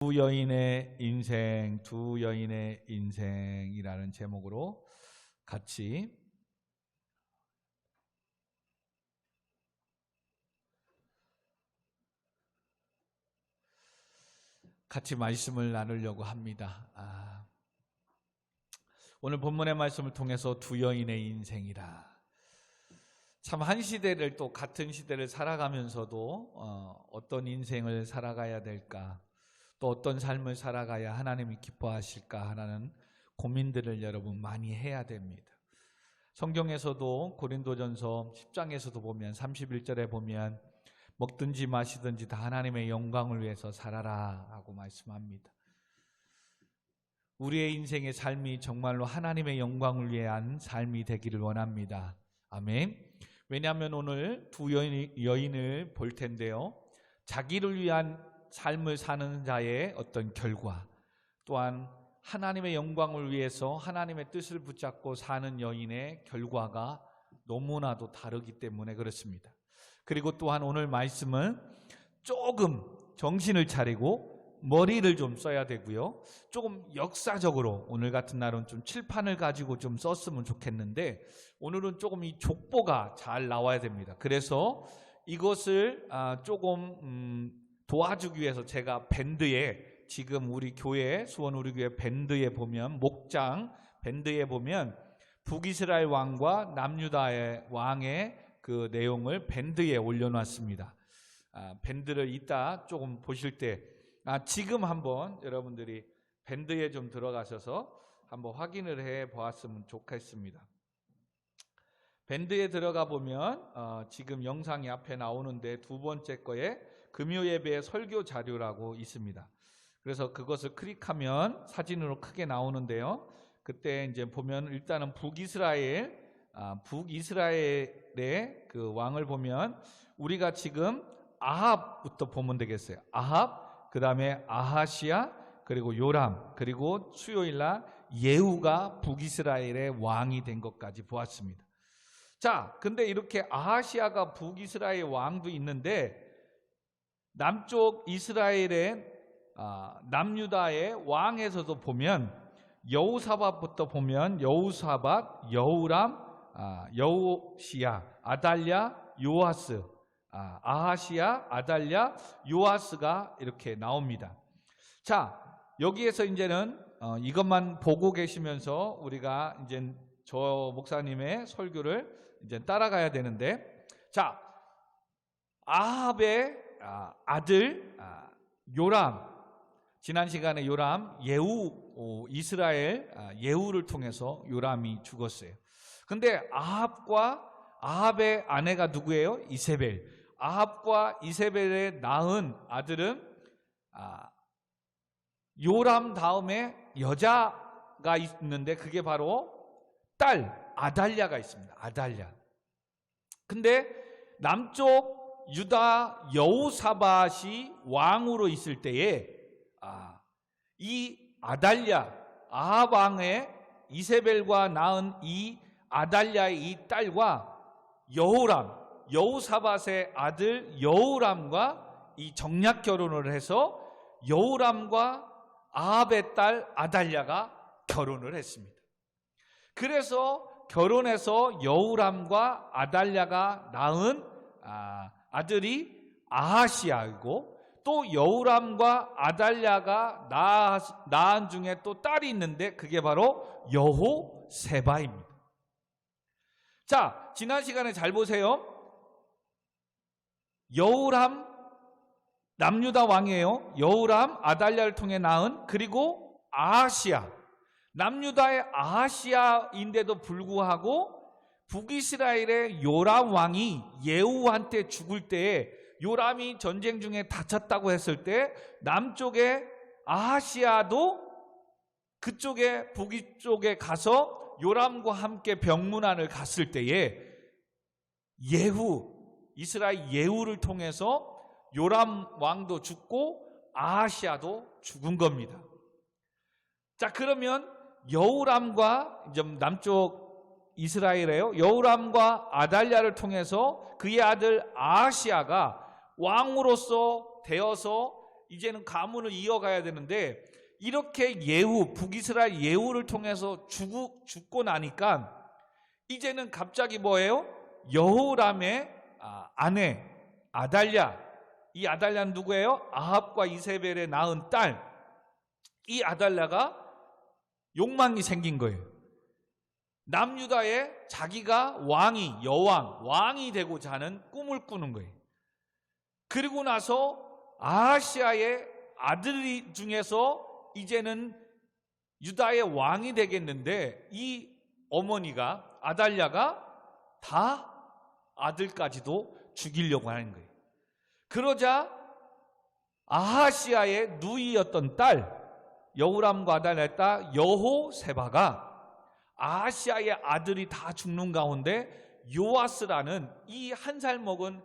두 여인의 인생이라는 제목으로 같이 말씀을 나누려고 합니다. 오늘 본문의 말씀을 통해서 두 여인의 인생이라. 참 한 시대를 또 같은 시대를 살아가면서도 어떤 인생을 살아가야 될까, 또 어떤 삶을 살아가야 하나님이 기뻐하실까 하는 고민들을 여러분 많이 해야 됩니다. 성경에서도 고린도전서 10장에서도 보면 31절에 보면 먹든지 마시든지 다 하나님의 영광을 위해서 살아라 하고 말씀합니다. 우리의 인생의 삶이 정말로 하나님의 영광을 위한 삶이 되기를 원합니다. 아멘. 왜냐하면 오늘 두 여인을 볼 텐데요, 자기를 위한 삶을 사는 자의 어떤 결과, 또한 하나님의 영광을 위해서 하나님의 뜻을 붙잡고 사는 여인의 결과가 너무나도 다르기 때문에 그렇습니다. 그리고 또한 오늘 말씀은 조금 정신을 차리고 머리를 좀 써야 되고요, 조금 역사적으로 오늘 같은 날은 좀 칠판을 가지고 좀 썼으면 좋겠는데, 오늘은 조금 이 족보가 잘 나와야 됩니다. 그래서 이것을 조금 도와주기 위해서 제가 밴드에, 지금 우리 교회, 수원 우리 교회 밴드에 보면, 목장 밴드에 보면 북이스라엘 왕과 남유다의 왕의 그 내용을 밴드에 올려놨습니다. 밴드를 이따 조금 보실 때 지금 한번 여러분들이 밴드에 좀 들어가셔서 한번 확인을 해 보았으면 좋겠습니다. 밴드에 들어가 보면 지금 영상이 앞에 나오는데 두 번째 거에 금요 예배의 설교 자료라고 있습니다. 그래서 그것을 클릭하면 사진으로 크게 나오는데요, 그때 이제 보면 일단은 북이스라엘의 그 왕을 보면 우리가 지금 아합부터 보면 되겠어요. 아합, 그 다음에 아하시아, 그리고 요람, 그리고 수요일날 예후가 북이스라엘의 왕이 된 것까지 보았습니다. 자, 근데 이렇게 아하시아가 북이스라엘 왕도 있는데, 남쪽 이스라엘의 남유다의 왕에서도 보면 여호사밧부터 보면 여호사밧, 여호람, 여호시아, 아달랴, 요아스, 아하시아, 아달랴, 요아스가 이렇게 나옵니다. 자, 여기에서 이제는 이것만 보고 계시면서 우리가 이제 저 목사님의 설교를 이제 따라가야 되는데, 자, 아합의 아들 요람, 지난 시간에 요람, 예후, 이스라엘 예후를 통해서 요람이 죽었어요. 근데 아합의 아내가 누구예요? 이세벨. 아합과 이세벨의 낳은 아들은 요람 다음에 여자가 있는데 그게 바로 딸 아달랴가 있습니다. 아달랴. 근데 남쪽 유다 여호사밧이 왕으로 있을 때에 이 아달랴, 아합 왕의 이세벨과 낳은 이 아달랴의 이 딸과 여호람, 여호사밧의 아들 여호람과 이 정략 결혼을 해서 여호람과 아합의 딸 아달랴가 결혼을 했습니다. 그래서 결혼해서 여호람과 아달랴가 낳은 아들이 아하시아이고, 또 여호람과 아달랴가 낳은 중에 또 딸이 있는데 그게 바로 여호세바입니다. 자, 지난 시간에 잘 보세요. 여호람 남유다 왕이에요. 여호람 아달랴를 통해 낳은, 그리고 아하시아, 남유다의 아하시아인데도 불구하고 북이스라엘의 요람 왕이 예후한테 죽을 때에, 요람이 전쟁 중에 다쳤다고 했을 때 남쪽에 아하시아도 그쪽에 북이 쪽에 가서 요람과 함께 병문안을 갔을 때에 이스라엘 예후를 통해서 요람 왕도 죽고 아하시아도 죽은 겁니다. 자, 그러면 여호람과 이제 남쪽 이스라엘이에요. 여호람과 아달랴를 통해서 그의 아들 아하시아가 왕으로서 되어서 이제는 가문을 이어가야 되는데 이렇게 예후, 북이스라엘 예후를 통해서 죽고 나니까 이제는 갑자기 뭐예요? 여호람의 아내 아달랴, 이 아달랴는 누구예요? 아합과 이세벨의 낳은 딸, 이 아달랴가 욕망이 생긴 거예요. 남유다에 자기가 왕이 되고자 하는 꿈을 꾸는 거예요. 그리고 나서 아하시아의 아들 중에서 이제는 유다의 왕이 되겠는데 이 어머니가 아달랴가 다 아들까지도 죽이려고 하는 거예요. 그러자 아하시아의 누이였던 딸, 여호람과 아달랴의 딸 여호세바가 아하시아의 아들이 다 죽는 가운데 요아스라는 이 한 살 먹은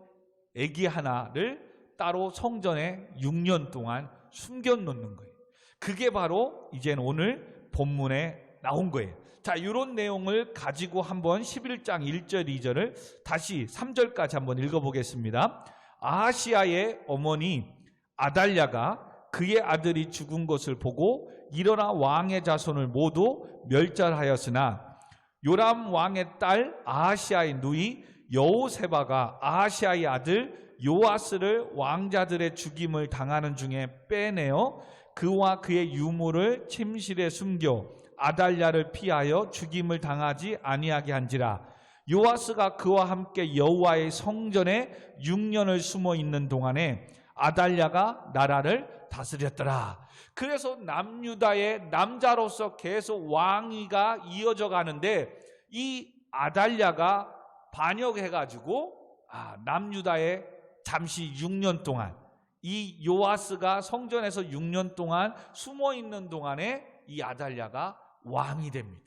아기 하나를 따로 성전에 6년 동안 숨겨놓는 거예요. 그게 바로 이제는 오늘 본문에 나온 거예요. 자, 이런 내용을 가지고 한번 11장 1절 2절을 다시 3절까지 한번 읽어보겠습니다. 아하시아의 어머니 아달랴가 그의 아들이 죽은 것을 보고 일어나 왕의 자손을 모두 멸절하였으나 요람 왕의 딸 아하시아의 누이 여호세바가 아하시아의 아들 요아스를 왕자들의 죽임을 당하는 중에 빼내어 그와 그의 유물을 침실에 숨겨 아달랴를 피하여 죽임을 당하지 아니하게 한지라. 요아스가 그와 함께 여호와의 성전에 6년을 숨어 있는 동안에 아달랴가 나라를 다스렸더라. 그래서 남유다의 남자로서 계속 왕위가 이어져 가는데 이 아달랴가 반역해가지고 남유다에 잠시 6년 동안, 이 요아스가 성전에서 6년 동안 숨어 있는 동안에 이 아달랴가 왕이 됩니다.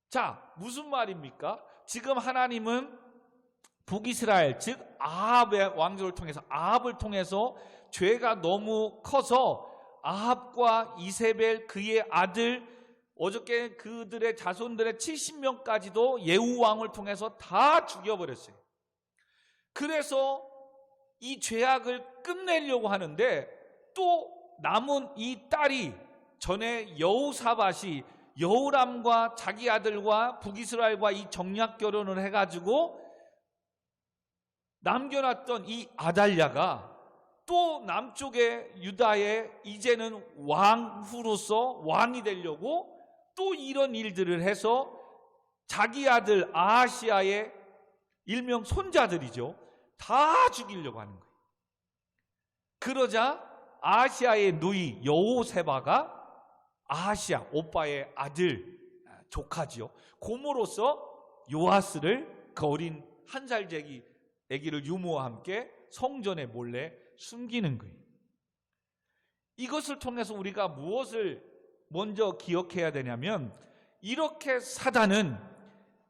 자, 무슨 말입니까? 지금 하나님은 북이스라엘, 즉 아합의 왕조를 통해서, 아합을 통해서 죄가 너무 커서 아합과 이세벨 그의 아들, 어저께 그들의 자손들의 70명까지도 예후 왕을 통해서 다 죽여버렸어요. 그래서 이 죄악을 끝내려고 하는데 또 남은 이 딸이, 전에 여호사밧이 여호람과 자기 아들과 북이스라엘과 이 정략 결혼을 해가지고 남겨놨던 이 아달랴가 또 남쪽의 유다에 이제는 왕후로서 왕이 되려고 또 이런 일들을 해서 자기 아들 아하시아의 일명 손자들이죠, 다 죽이려고 하는 거예요. 그러자 아하시아의 누이 여호세바가 아하시아 오빠의 아들, 조카지요, 고모로서 요아스를, 그 어린 한 살짜리 아기를 유모와 함께 성전에 몰래 숨기는 거예요. 이것을 통해서 우리가 무엇을 먼저 기억해야 되냐면, 이렇게 사단은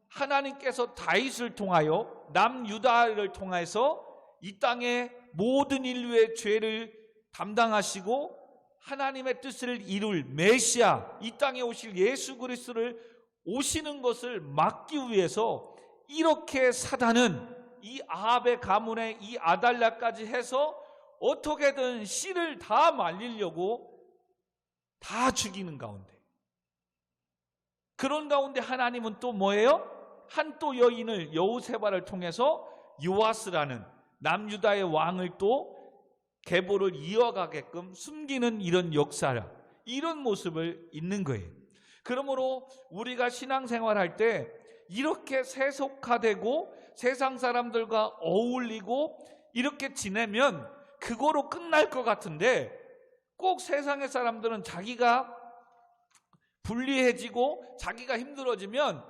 하나님께서 다윗을 통하여 남유다를 통해서 이 땅의 모든 인류의 죄를 담당하시고 하나님의 뜻을 이룰 메시아, 이 땅에 오실 예수 그리스도를 오시는 것을 막기 위해서 이렇게 사단은 이 아합의 가문에 이 아달랴까지 해서 어떻게든 씨를 다 말리려고 다 죽이는 가운데, 그런 가운데 하나님은 또 뭐예요? 한 또 여인을, 여호세바를 통해서 요아스라는 남유다의 왕을 또 계보를 이어가게끔 숨기는 이런 역사, 이런 모습을 있는 거예요. 그러므로 우리가 신앙생활할 때 이렇게 세속화되고 세상 사람들과 어울리고 이렇게 지내면 그거로 끝날 것 같은데, 꼭 세상의 사람들은 자기가 불리해지고 자기가 힘들어지면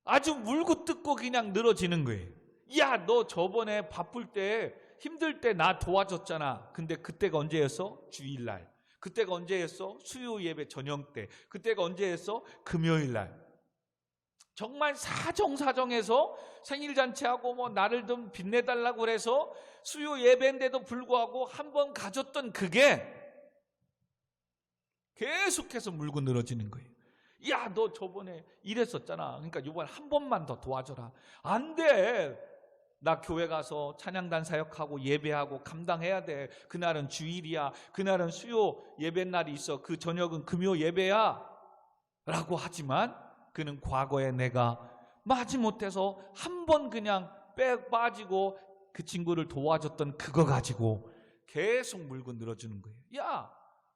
아주 물고 뜯고 그냥 늘어지는 거예요. 야, 너 저번에 바쁠 때, 힘들 때 나 도와줬잖아. 근데 그때가 언제였어? 주일날. 그때가 언제였어? 수요 예배 저녁 때. 그때가 언제였어? 금요일날. 정말 사정사정해서 생일잔치하고 뭐 나를 좀 빛내달라고 해서 수요 예배인데도 불구하고 한번 가졌던 그게 계속해서 물고 늘어지는 거예요. 야, 너 저번에 이랬었잖아. 그러니까 이번에 한 번만 더 도와줘라. 안 돼. 나 교회 가서 찬양단 사역하고 예배하고 감당해야 돼. 그날은 주일이야. 그날은 수요 예배 날이 있어. 그 저녁은 금요 예배야. 라고 하지만 그는 과거에 내가 마지못해서 한 번 그냥 빠지고 그 친구를 도와줬던 그거 가지고 계속 물고 늘어주는 거예요. 야,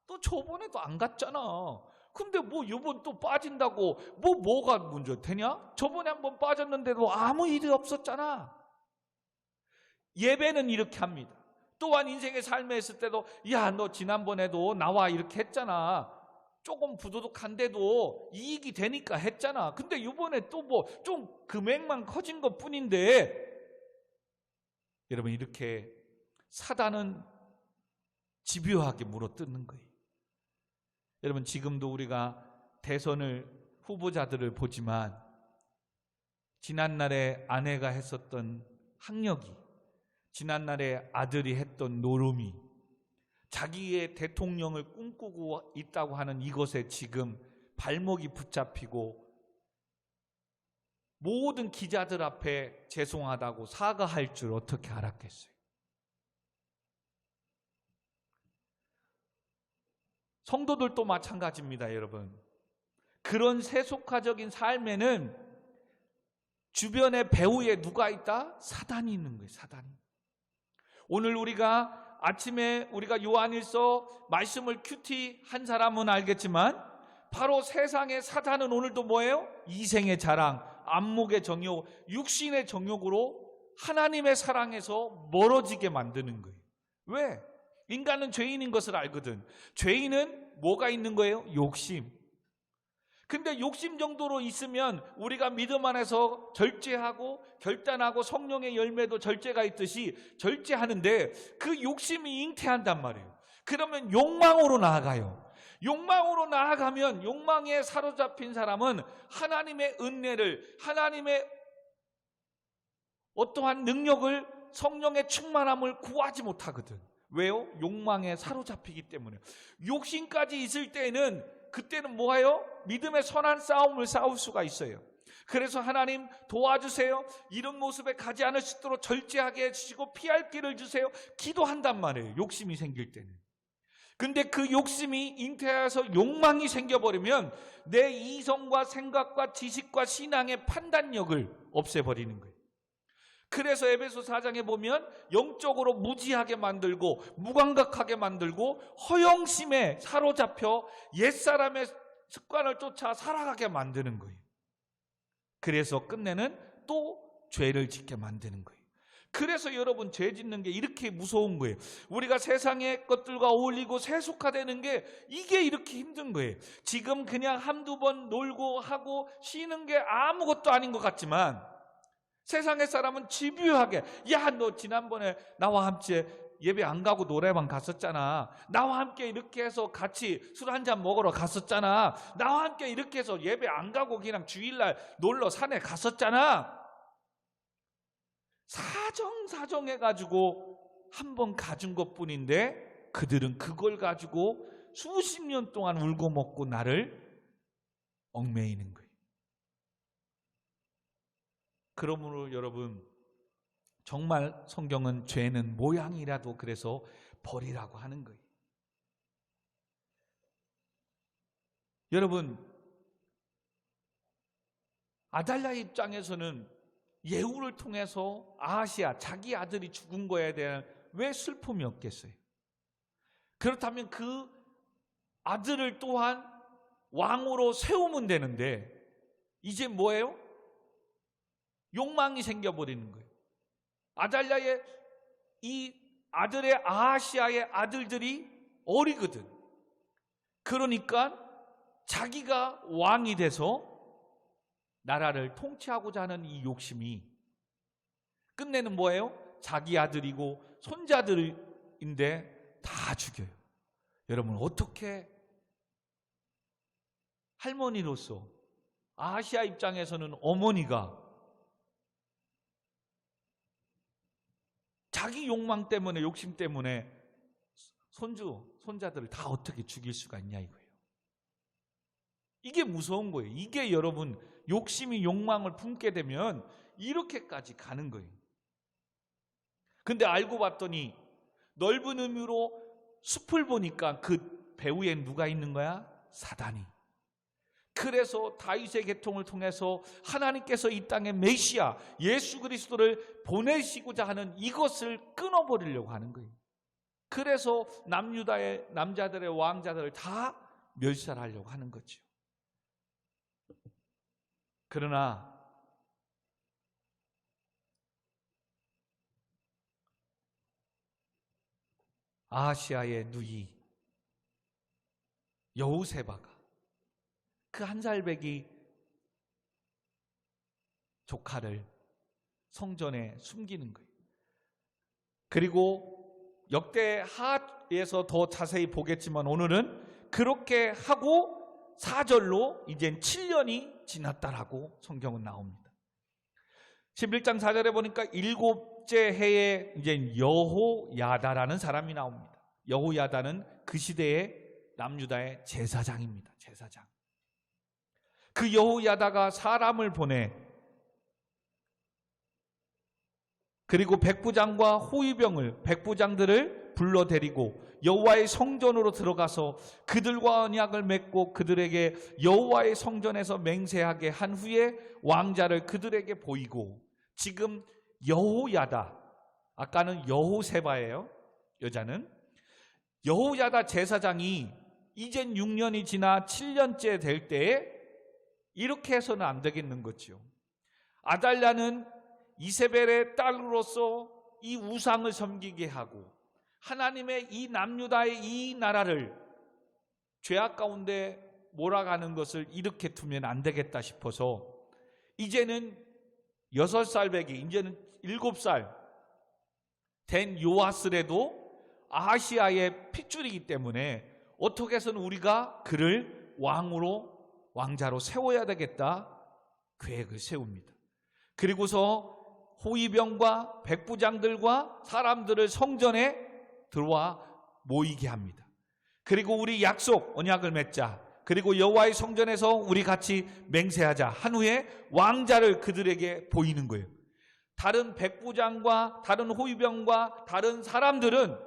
너 저번에도 안 갔잖아. 근데 뭐 이번 또 빠진다고 뭐가 문제 되냐? 저번에 한번 빠졌는데도 아무 일이 없었잖아. 예배는 이렇게 합니다. 또한 인생의 삶에 있을 때도 야, 너 지난번에도 나와 이렇게 했잖아. 조금 부도덕한데도 이익이 되니까 했잖아. 근데 이번에 또 뭐 좀 금액만 커진 것 뿐인데, 여러분, 이렇게 사단은 집요하게 물어뜯는 거예요. 여러분, 지금도 우리가 대선을 후보자들을 보지만 지난날에 아내가 했었던 학력이, 지난날에 아들이 했던 노름이, 자기의 대통령을 꿈꾸고 있다고 하는 이것에 지금 발목이 붙잡히고 모든 기자들 앞에 죄송하다고 사과할 줄 어떻게 알았겠어요? 성도들도 마찬가지입니다, 여러분. 그런 세속화적인 삶에는 주변에 배후에 누가 있다? 사단이 있는 거예요, 사단이. 오늘 우리가 아침에 우리가 요한일서 말씀을 큐티 한 사람은 알겠지만 바로 세상의 사단은 오늘도 뭐예요? 이생의 자랑, 안목의 정욕, 육신의 정욕으로 하나님의 사랑에서 멀어지게 만드는 거예요. 왜? 인간은 죄인인 것을 알거든. 죄인은 뭐가 있는 거예요? 욕심. 근데 욕심 정도로 있으면 우리가 믿음 안에서 절제하고 결단하고 성령의 열매도 절제가 있듯이 절제하는데 그 욕심이 잉태한단 말이에요. 그러면 욕망으로 나아가요. 욕망으로 나아가면 욕망에 사로잡힌 사람은 하나님의 은혜를, 하나님의 어떠한 능력을, 성령의 충만함을 구하지 못하거든. 왜요? 욕망에 사로잡히기 때문에. 욕심까지 있을 때는 그때는 뭐예요? 믿음의 선한 싸움을 싸울 수가 있어요. 그래서 하나님 도와주세요. 이런 모습에 가지 않을 수 있도록 절제하게 해주시고 피할 길을 주세요. 기도한단 말이에요. 욕심이 생길 때는. 근데 그 욕심이 잉태해서 욕망이 생겨버리면 내 이성과 생각과 지식과 신앙의 판단력을 없애버리는 거예요. 그래서 에베소 4장에 보면 영적으로 무지하게 만들고 무감각하게 만들고 허영심에 사로잡혀 옛사람의 습관을 쫓아 살아가게 만드는 거예요. 그래서 끝내는 또 죄를 짓게 만드는 거예요. 그래서 여러분, 죄 짓는 게 이렇게 무서운 거예요. 우리가 세상의 것들과 어울리고 세속화되는 게 이게 이렇게 힘든 거예요. 지금 그냥 한두 번 놀고 하고 쉬는 게 아무것도 아닌 것 같지만 세상의 사람은 집요하게, 야, 너 지난번에 나와 함께 예배 안 가고 노래방 갔었잖아. 나와 함께 이렇게 해서 같이 술 한잔 먹으러 갔었잖아. 나와 함께 이렇게 해서 예배 안 가고 그냥 주일날 놀러 산에 갔었잖아. 사정 해가지고 한 번 가진 것뿐인데 그들은 그걸 가지고 수십 년 동안 울고 먹고 나를 얽매이는 거예요. 그러므로 여러분, 정말 성경은 죄는 모양이라도 그래서 버리라고 하는 거예요. 여러분, 아달랴의 입장에서는 예후를 통해서 아하시아, 자기 아들이 죽은 거에 대한 왜 슬픔이 없겠어요? 그렇다면 그 아들을 또한 왕으로 세우면 되는데 이제 뭐예요? 욕망이 생겨버리는 거예요. 아달랴의 이 아들의 아하시아의 아들들이 어리거든. 그러니까 자기가 왕이 돼서 나라를 통치하고자 하는 이 욕심이 끝내는 뭐예요? 자기 아들이고 손자들인데 다 죽여요. 여러분, 어떻게 할머니로서 아하시아 입장에서는 어머니가 자기 욕망 때문에, 욕심 때문에 손자들을 다 어떻게 죽일 수가 있냐 이거예요. 이게 무서운 거예요. 이게 여러분, 욕심이 욕망을 품게 되면 이렇게까지 가는 거예요. 근데 알고 봤더니 넓은 의미로 숲을 보니까 그 배후에 누가 있는 거야? 사단이. 그래서 다윗의 계통을 통해서 하나님께서 이 땅에 메시아 예수 그리스도를 보내시고자 하는 이것을 끊어버리려고 하는 거예요. 그래서 남유다의 남자들의 왕자들을 다 멸살하려고 하는 거죠. 그러나 아하시아의 누이 여호세바가 그 한 살배기 조카를 성전에 숨기는 거예요. 그리고 역대하에서 더 자세히 보겠지만 오늘은 그렇게 하고 4절로 이젠 7년이 지났다라고 성경은 나옵니다. 11장 4절에 보니까 7째 해에 이제 여호야다라는 사람이 나옵니다. 여호야다는 그 시대의 남유다의 제사장입니다. 제사장. 그 여호야다가 사람을 보내 그리고 백부장과 호위병을 백부장들을 불러 데리고 여호와의 성전으로 들어가서 그들과 언약을 맺고 그들에게 여호와의 성전에서 맹세하게 한 후에 왕자를 그들에게 보이고 지금 여호야다, 아까는 여호세바예요. 여자는 여호야다 제사장이 이젠 6년이 지나 7년째 될 때에 이렇게 해서는 안 되겠는 거죠. 아달랴는 이세벨의 딸로서 이 우상을 섬기게 하고 하나님의 이 남유다의 이 나라를 죄악 가운데 몰아가는 것을 이렇게 두면 안 되겠다 싶어서 이제는 6살 배기, 이제는 7살 된 요아스라도 아하시아의 핏줄이기 때문에 어떻게 해서는 우리가 그를 왕자로 세워야 되겠다 계획을 세웁니다. 그리고서 호위병과 백부장들과 사람들을 성전에 들어와 모이게 합니다. 그리고 우리 약속 언약을 맺자. 그리고 여호와의 성전에서 우리 같이 맹세하자 한 후에 왕자를 그들에게 보이는 거예요. 다른 백부장과 다른 호위병과 다른 사람들은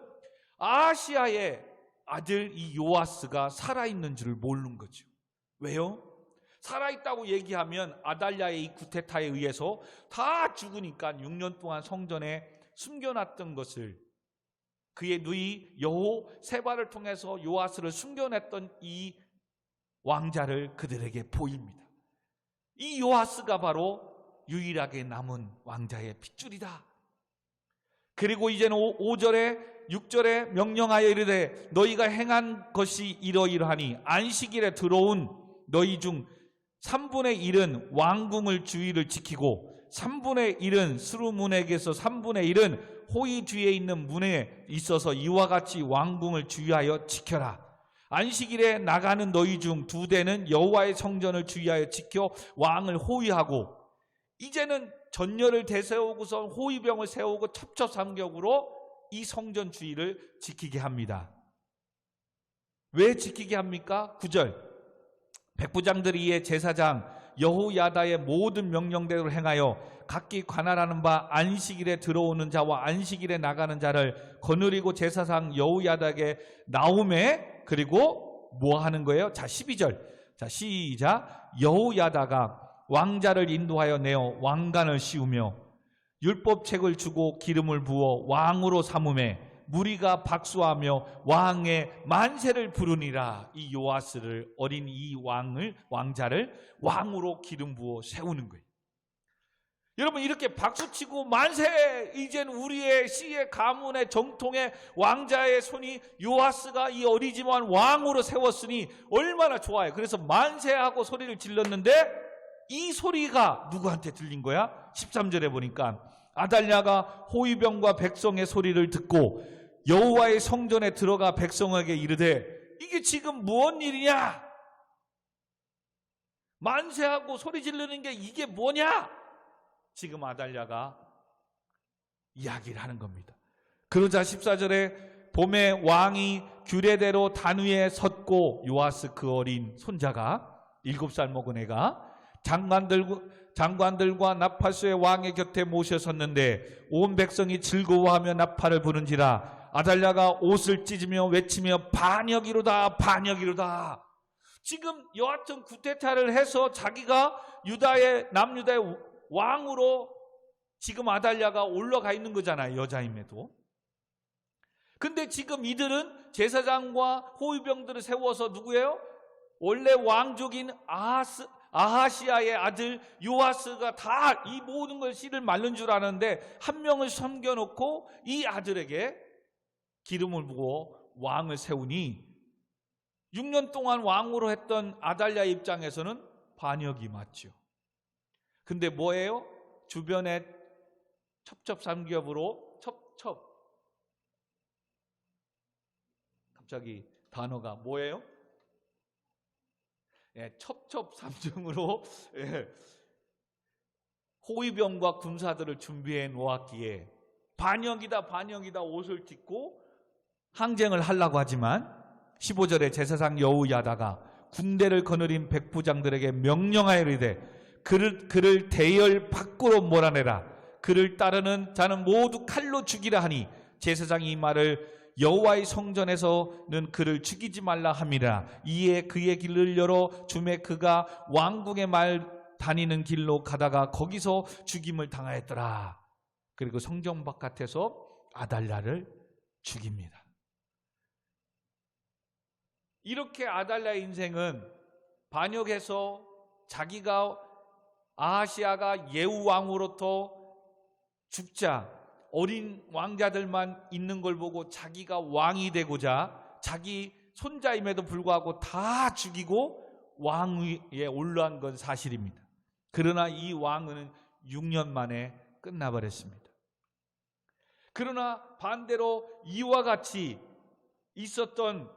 아하시아의 아들 이 요아스가 살아있는 줄을 모르는 거죠. 왜요? 살아있다고 얘기하면 아달랴의 이 구테타에 의해서 다 죽으니까 6년 동안 성전에 숨겨놨던 것을 그의 누이 여호세바를 통해서 요아스를 숨겨냈던 이 왕자를 그들에게 보입니다. 이 요아스가 바로 유일하게 남은 왕자의 핏줄이다. 그리고 이제는 5절에 6절에 명령하여 이르되 너희가 행한 것이 이러이러하니 안식일에 들어온 너희 중 3분의 1은 왕궁을 주위를 지키고 3분의 1은 스루문에게서 3분의 1은 호위 뒤에 있는 문에 있어서 이와 같이 왕궁을 주위하여 지켜라. 안식일에 나가는 너희 중 2대는 여호와의 성전을 주위하여 지켜 왕을 호위하고 이제는 전열을 대세우고서 호위병을 세우고 첩첩산격으로 이 성전 주위를 지키게 합니다. 왜 지키게 합니까? 9절 백부장들이 이에 제사장 여호야다의 모든 명령대로 행하여 각기 관할하는 바 안식일에 들어오는 자와 안식일에 나가는 자를 거느리고 제사장 여호야다에게 나오매 그리고 뭐 하는 거예요? 자 12절 자 시작 여호야다가 왕자를 인도하여 내어 왕관을 씌우며 율법책을 주고 기름을 부어 왕으로 삼음에 무리가 박수하며 왕의 만세를 부르니라. 이 요아스를 어린 이 왕자를 왕으로 기름 부어 세우는 거예요. 여러분 이렇게 박수치고 만세 이젠 우리의 시의 가문의 정통의 왕자의 손이 요아스가 이 어리지만 왕으로 세웠으니 얼마나 좋아요. 그래서 만세하고 소리를 질렀는데 이 소리가 누구한테 들린 거야? 13절에 보니까 아달랴가 호위병과 백성의 소리를 듣고 여호와의 성전에 들어가 백성에게 이르되 이게 지금 무슨 일이냐? 만세하고 소리 지르는 게 이게 뭐냐? 지금 아달랴가 이야기를 하는 겁니다. 그러자 14절에 봄에 왕이 규례대로 단 위에 섰고 요아스 그 어린 손자가 7살 먹은 애가 장관들과 나팔소의 왕의 곁에 모셔섰는데 온 백성이 즐거워하며 나팔을 부는지라. 아달랴가 옷을 찢으며 외치며 반역이로다 반역이로다. 지금 여하튼 쿠데타를 해서 자기가 남유다의 왕으로 지금 아달랴가 올라가 있는 거잖아요. 여자임에도. 근데 지금 이들은 제사장과 호위병들을 세워서 누구예요? 원래 왕족인 아하시아의 아들 요아스가 다 이 모든 걸 씨를 말른 줄 아는데 한 명을 섬겨놓고 이 아들에게 기름을 부어 왕을 세우니 6년 동안 왕으로 했던 아달랴 입장에서는 반역이 맞죠. 근데 뭐예요? 주변에 첩첩산기업으로 갑자기 단어가 뭐예요? 첩첩산중으로 호위병과 군사들을 준비해 놓았기에 반역이다 옷을 찢고 항쟁을 하려고 하지만 15절에 제사장 여호야다가 군대를 거느린 백부장들에게 명령하여리되 그를 대열 밖으로 몰아내라. 그를 따르는 자는 모두 칼로 죽이라 하니 제사장이 이 말을 여호와의 성전에서는 그를 죽이지 말라 함이라. 이에 그의 길을 열어 주매 그가 왕궁의 말 다니는 길로 가다가 거기서 죽임을 당하였더라. 그리고 성전 바깥에서 아달랴를 죽입니다. 이렇게 아달랴의 인생은 반역해서 자기가 아하시아가 예후 왕으로부터 죽자 어린 왕자들만 있는 걸 보고 자기가 왕이 되고자 자기 손자임에도 불구하고 다 죽이고 왕위에 올라간 건 사실입니다. 그러나 이 왕은 6년 만에 끝나버렸습니다. 그러나 반대로 이와 같이 있었던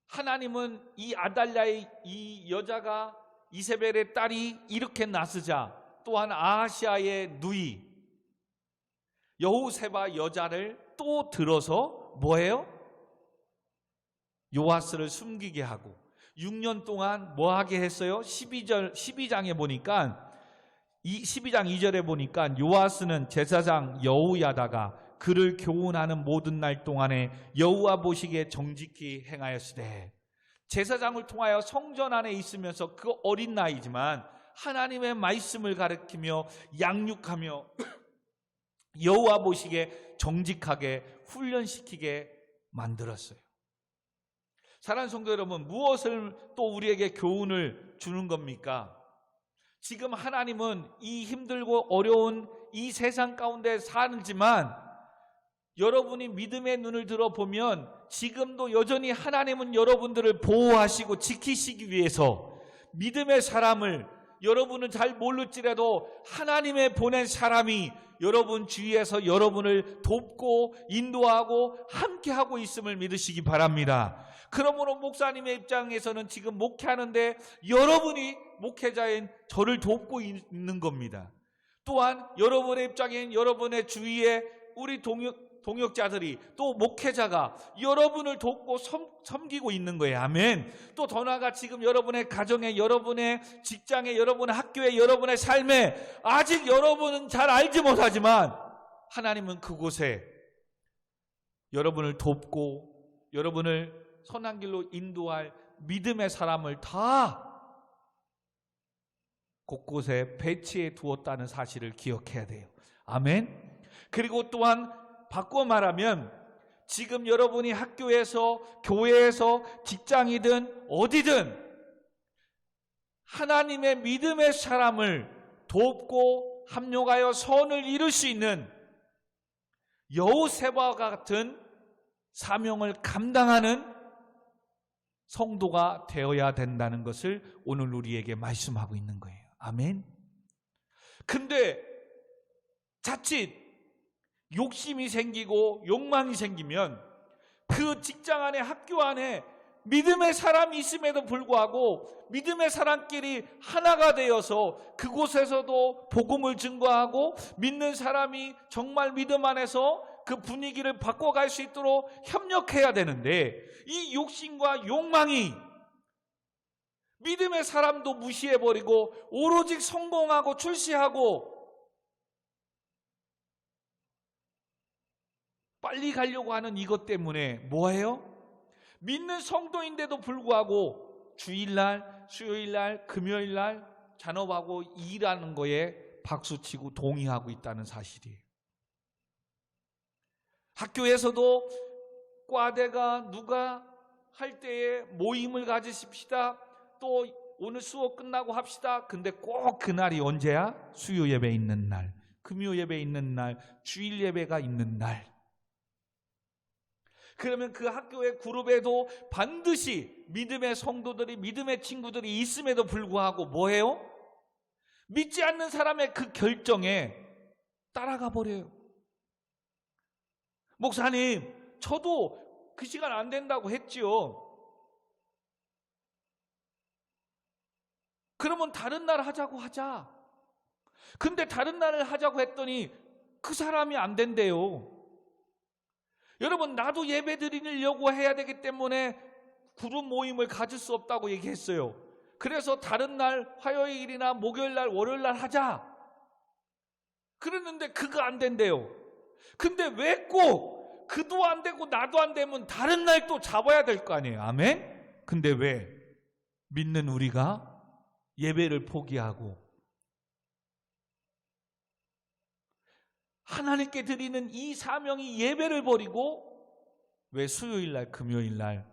하나님은 이 아달랴의 이 여자가 이세벨의 딸이 이렇게 나서자 또한 아하시아의 누이 여호세바 여자를 또 들어서 뭐예요? 요아스를 숨기게 하고 6년 동안 뭐하게 했어요? 12장에 보니까 12장 2절에 보니까 요아스는 제사장 여호야다가 그를 교훈하는 모든 날 동안에 여호와 보시기에 정직히 행하였으되 제사장을 통하여 성전 안에 있으면서 그 어린 나이지만 하나님의 말씀을 가르치며 양육하며 여호와 보시기에 정직하게 훈련시키게 만들었어요. 사랑하는 성도 여러분, 무엇을 또 우리에게 교훈을 주는 겁니까? 지금 하나님은 이 힘들고 어려운 이 세상 가운데 살지만 여러분이 믿음의 눈을 들어보면 지금도 여전히 하나님은 여러분들을 보호하시고 지키시기 위해서 믿음의 사람을 여러분은 잘 모를지라도 하나님의 보낸 사람이 여러분 주위에서 여러분을 돕고 인도하고 함께하고 있음을 믿으시기 바랍니다. 그러므로 목사님의 입장에서는 지금 목회하는데 여러분이 목회자인 저를 돕고 있는 겁니다. 또한 여러분의 입장인 여러분의 주위에 우리 동역자들이 또 목회자가 여러분을 돕고 섬기고 있는 거예요. 아멘. 또 더 나아가 지금 여러분의 가정에, 여러분의 직장에, 여러분의 학교에, 여러분의 삶에 아직 여러분은 잘 알지 못하지만 하나님은 그곳에 여러분을 돕고 여러분을 선한 길로 인도할 믿음의 사람을 다 곳곳에 배치해 두었다는 사실을 기억해야 돼요. 아멘. 그리고 또한 바꿔 말하면 지금 여러분이 학교에서, 교회에서, 직장이든 어디든 하나님의 믿음의 사람을 돕고 합력하여 선을 이룰 수 있는 여호세바와 같은 사명을 감당하는 성도가 되어야 된다는 것을 오늘 우리에게 말씀하고 있는 거예요. 아멘. 근데 자칫 욕심이 생기고 욕망이 생기면 그 직장 안에, 학교 안에 믿음의 사람이 있음에도 불구하고 믿음의 사람끼리 하나가 되어서 그곳에서도 복음을 증거하고 믿는 사람이 정말 믿음 안에서 그 분위기를 바꿔갈 수 있도록 협력해야 되는데 이 욕심과 욕망이 믿음의 사람도 무시해버리고 오로지 성공하고 출세하고 빨리 가려고 하는 이것 때문에 뭐예요? 믿는 성도인데도 불구하고 주일날, 수요일날, 금요일날 잔업하고 일하는 거에 박수치고 동의하고 있다는 사실이에요. 학교에서도 과대가 누가 할 때에 모임을 가지십시다. 또 오늘 수업 끝나고 합시다. 근데 꼭 그날이 언제야? 수요 예배 있는 날, 금요 예배 있는 날, 주일 예배가 있는 날. 그러면 그 학교의 그룹에도 반드시 믿음의 성도들이, 믿음의 친구들이 있음에도 불구하고 뭐해요? 믿지 않는 사람의 그 결정에 따라가 버려요. 목사님, 저도 그 시간 안 된다고 했지요. 그러면 다른 날 하자고 하자. 근데 다른 날을 하자고 했더니 그 사람이 안 된대요. 여러분, 나도 예배 드리려고 해야 되기 때문에 그룹 모임을 가질 수 없다고 얘기했어요. 그래서 다른 날 화요일이나 목요일날, 월요일날 하자. 그랬는데 그거 안 된대요. 근데 왜 꼭 그도 안 되고 나도 안 되면 다른 날 또 잡아야 될 거 아니에요. 아멘? 근데 왜 믿는 우리가 예배를 포기하고 하나님께 드리는 이 사명이 예배를 버리고 왜 수요일날, 금요일날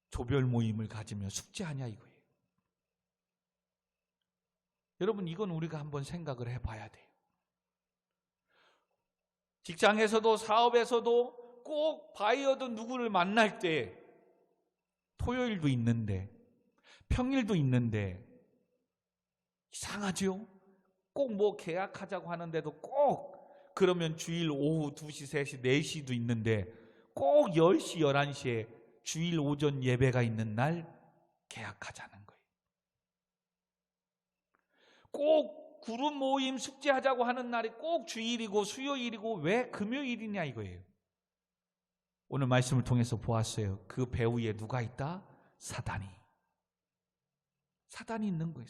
조별 모임을 가지며 숙제하냐 이거예요. 여러분, 이건 우리가 한번 생각을 해봐야 돼요. 직장에서도 사업에서도 꼭 바이어든 누구를 만날 때 토요일도 있는데 평일도 있는데 이상하죠? 꼭 뭐 계약하자고 하는데도 꼭 그러면 주일 오후 2시, 3시, 4시도 있는데 꼭 10시, 11시에 주일 오전 예배가 있는 날 계약하자는 거예요. 꼭 그룹 모임 숙제하자고 하는 날이 꼭 주일이고 수요일이고 왜 금요일이냐 이거예요. 오늘 말씀을 통해서 보았어요. 그 배후에 누가 있다? 사단이 있는 거예요.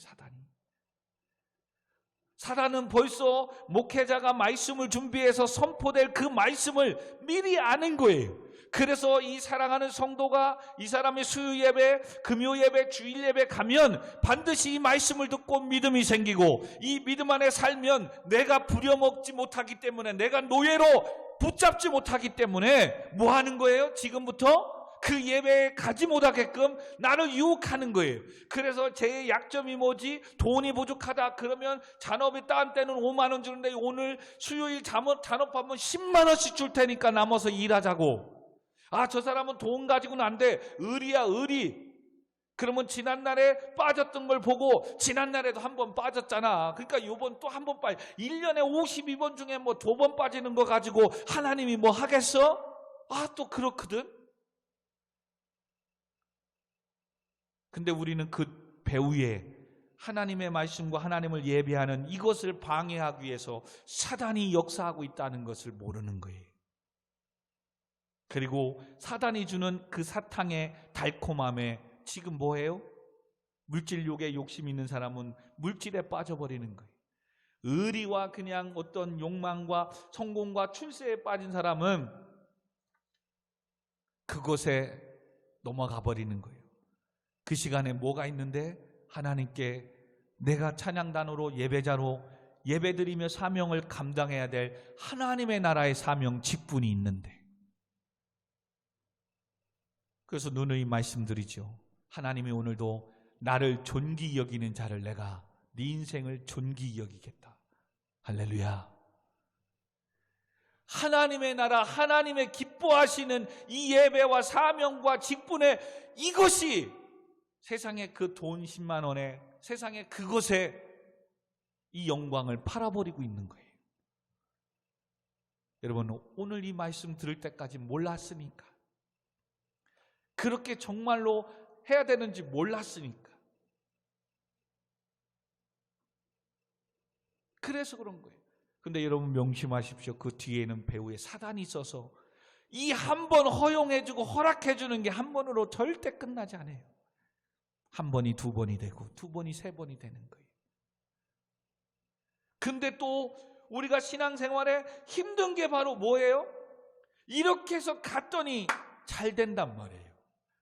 사단은 벌써 목회자가 말씀을 준비해서 선포될 그 말씀을 미리 아는 거예요. 그래서 이 사랑하는 성도가 이 사람의 수요 예배, 금요 예배, 주일 예배 가면 반드시 이 말씀을 듣고 믿음이 생기고 이 믿음 안에 살면 내가 부려먹지 못하기 때문에, 내가 노예로 붙잡지 못하기 때문에 뭐 하는 거예요? 지금부터 그 예배에 가지 못하게끔 나를 유혹하는 거예요. 그래서 제 약점이 뭐지? 돈이 부족하다. 그러면 잔업이 딴 때는 5만 원 주는데 오늘 수요일 잔업하면 10만 원씩 줄 테니까 남아서 일하자고. 아, 저 사람은 돈 가지고는 안 돼. 의리야, 의리. 그러면 지난날에 빠졌던 걸 보고 지난날에도 한 번 빠졌잖아. 그러니까 요번 또 한 번 1년에 52번 중에 뭐 2번 빠지는 거 가지고 하나님이 뭐 하겠어? 아, 또 그렇거든. 근데 우리는 그 배후에 하나님의 말씀과 하나님을 예배하는 이것을 방해하기 위해서 사단이 역사하고 있다는 것을 모르는 거예요. 그리고 사단이 주는 그 사탕의 달콤함에 지금 뭐예요? 물질욕에 욕심 있는 사람은 물질에 빠져버리는 거예요. 의리와 그냥 어떤 욕망과 성공과 출세에 빠진 사람은 그것에 넘어가 버리는 거예요. 그 시간에 뭐가 있는데 하나님께 내가 찬양단으로 예배자로 예배드리며 사명을 감당해야 될 하나님의 나라의 사명 직분이 있는데, 그래서 누누이 말씀드리죠. 하나님이 오늘도 나를 존귀 여기는 자를 내가 네 인생을 존귀 여기겠다. 할렐루야. 하나님의 나라, 하나님의 기뻐하시는 이 예배와 사명과 직분의 이것이 세상의 그 돈 10만 원에, 세상의 그것에 이 영광을 팔아버리고 있는 거예요. 여러분, 오늘 이 말씀 들을 때까지 몰랐으니까, 그렇게 정말로 해야 되는지 몰랐으니까, 그래서 그런 거예요. 근데 여러분 명심하십시오. 그 뒤에는 배후에 사단이 있어서 이 한 번 허용해주고 허락해주는 게 한 번으로 절대 끝나지 않아요. 한 번이 두 번이 되고 두 번이 세 번이 되는 거예요. 근데 또 우리가 신앙생활에 힘든 게 바로 뭐예요? 이렇게 해서 갔더니 잘 된단 말이에요.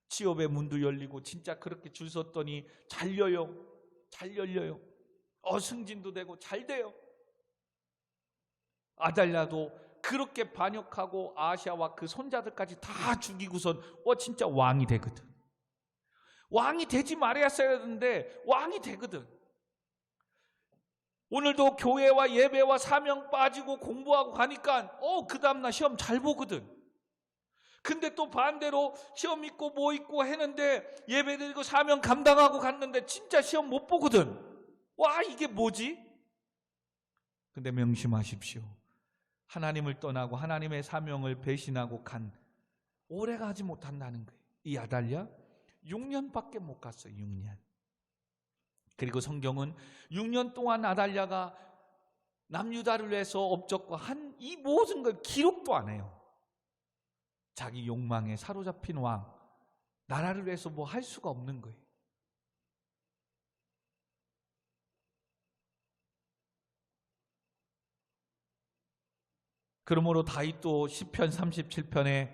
취업의 문도 열리고 진짜 그렇게 줄 섰더니 잘 열려요. 승진도 되고 잘 돼요. 아달랴도 그렇게 반역하고 아시아와 그 손자들까지 다 죽이고선 진짜 왕이 되거든. 왕이 되지 말아야 되는데 왕이 되거든. 오늘도 교회와 예배와 사명 빠지고 공부하고 가니까 그 다음날 시험 잘 보거든. 근데 또 반대로 시험 있고 뭐 있고 했는데 예배 드리고 사명 감당하고 갔는데 진짜 시험 못 보거든. 와, 이게 뭐지? 근데 명심하십시오. 하나님을 떠나고 하나님의 사명을 배신하고 오래 가지 못한다는 거예요. 이 아달랴 6년밖에 못 갔어요. 6년. 그리고 성경은 6년 동안 아달랴가 남유다를 위해서 업적과 한 이 모든 걸 기록도 안 해요. 자기 욕망에 사로잡힌 왕, 나라를 위해서 뭐 할 수가 없는 거예요. 그러므로 다윗도 시편 37편에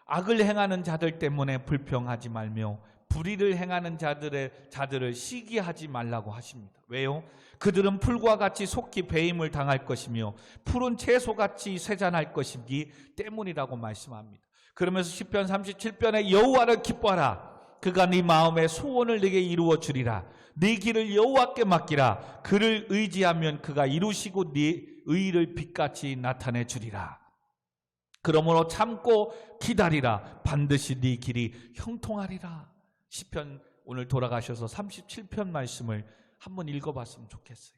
악을 행하는 자들 때문에 불평하지 말며 불의를 행하는 자들을 시기하지 말라고 하십니다. 왜요? 그들은 풀과 같이 속히 배임을 당할 것이며 푸른 채소같이 쇠잔할 것이기 때문이라고 말씀합니다. 그러면서 시편 37편에 여호와를 기뻐하라. 그가 네 마음의 소원을 네게 이루어 주리라. 네 길을 여호와께 맡기라. 그를 의지하면 그가 이루시고 네 의를 빛같이 나타내 주리라. 그러므로 참고 기다리라. 반드시 네 길이 형통하리라. 시편 오늘 돌아가셔서 37편 말씀을 한번 읽어봤으면 좋겠어요.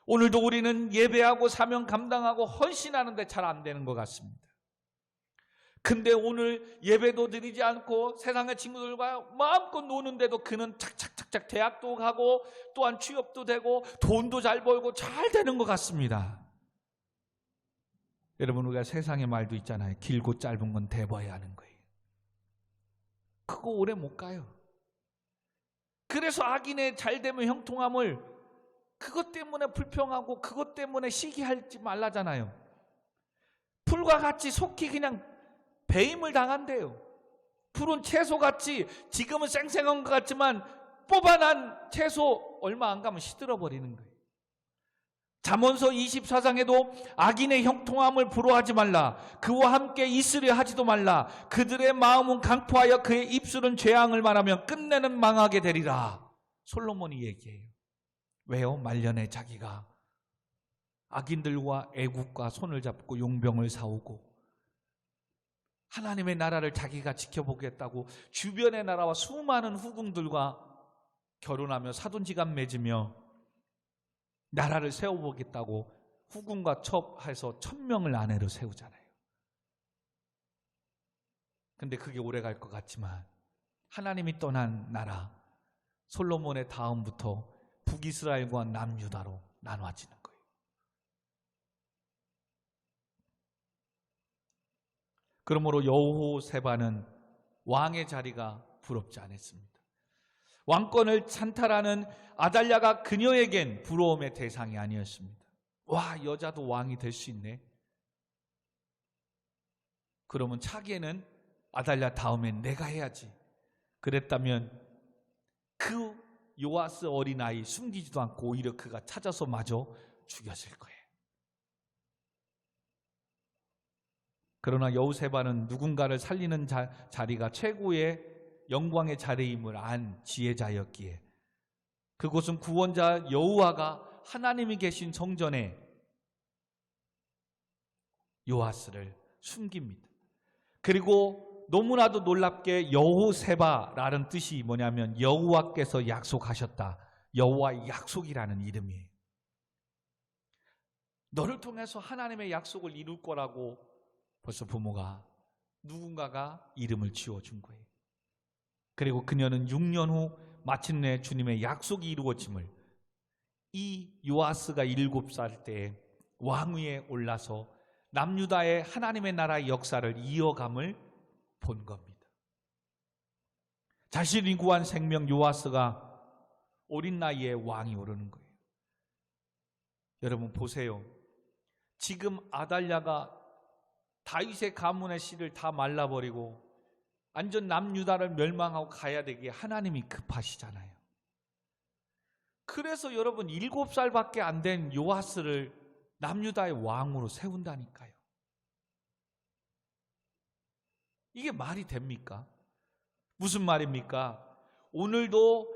오늘도 우리는 예배하고 사명 감당하고 헌신하는데 잘 안 되는 것 같습니다. 근데 오늘 예배도 드리지 않고 세상의 친구들과 마음껏 노는데도 그는 착착착착 대학도 가고 또한 취업도 되고 돈도 잘 벌고 잘 되는 것 같습니다. 여러분, 우리가 세상의 말도 있잖아요. 길고 짧은 건 대봐야 하는 거예요. 그거 오래 못 가요. 그래서 악인의 잘되면 형통함을 그것 때문에 불평하고 그것 때문에 시기하지 말라잖아요. 풀과 같이 속히 그냥 배임을 당한대요. 푸른 채소같이 지금은 쌩쌩한 것 같지만 뽑아난 채소 얼마 안 가면 시들어버리는 거예요. 잠언서 24장에도 악인의 형통함을 부러워하지 말라. 그와 함께 있으려 하지도 말라. 그들의 마음은 강포하여 그의 입술은 죄악을 말하며 끝내는 망하게 되리라. 솔로몬이 얘기해요. 왜요? 말년에 자기가 악인들과 애국과 손을 잡고 용병을 사오고 하나님의 나라를 자기가 지켜보겠다고 주변의 나라와 수많은 후궁들과 결혼하며 사돈지간 맺으며 나라를 세워보겠다고 후궁과 첩해서 1000명을 아내로 세우잖아요. 근데 그게 오래 갈 것 같지만 하나님이 떠난 나라 솔로몬의 다음부터 북이스라엘과 남유다로 나눠지는 거예요. 그러므로 여호세바는 왕의 자리가 부럽지 않았습니다. 왕권을 찬탈하는 아달랴가 그녀에겐 부러움의 대상이 아니었습니다. 와, 여자도 왕이 될 수 있네. 그러면 차기에는 아달랴 다음엔 내가 해야지. 그랬다면 그 요아스 어린아이 숨기지도 않고 오히려 그가 찾아서 마저 죽였을 거예요. 그러나 여호세바는 누군가를 살리는 자리가 최고의 영광의 자리임을 안 지혜자였기에 그곳은 구원자 여호와가 하나님이 계신 성전에 요아스를 숨깁니다. 그리고 너무나도 놀랍게 여호세바라는 뜻이 뭐냐면 여호와께서 약속하셨다. 여호와의 약속이라는 이름이에요. 너를 통해서 하나님의 약속을 이룰 거라고 벌써 부모가 누군가가 이름을 지어준 거예요. 그리고 그녀는 6년 후 마침내 주님의 약속이 이루어짐을 이 요아스가 7살 때 왕위에 올라서 남유다의 하나님의 나라의 역사를 이어감을 본 겁니다. 자신이 구한 생명 요아스가 어린 나이에 왕이 오르는 거예요. 여러분 보세요. 지금 아달랴가 다윗의 가문의 씨를 다 말라버리고 완전 남유다를 멸망하고 가야 되기에 하나님이 급하시잖아요. 그래서 여러분 7살밖에 안 된 요아스를 남유다의 왕으로 세운다니까요. 이게 말이 됩니까? 무슨 말입니까? 오늘도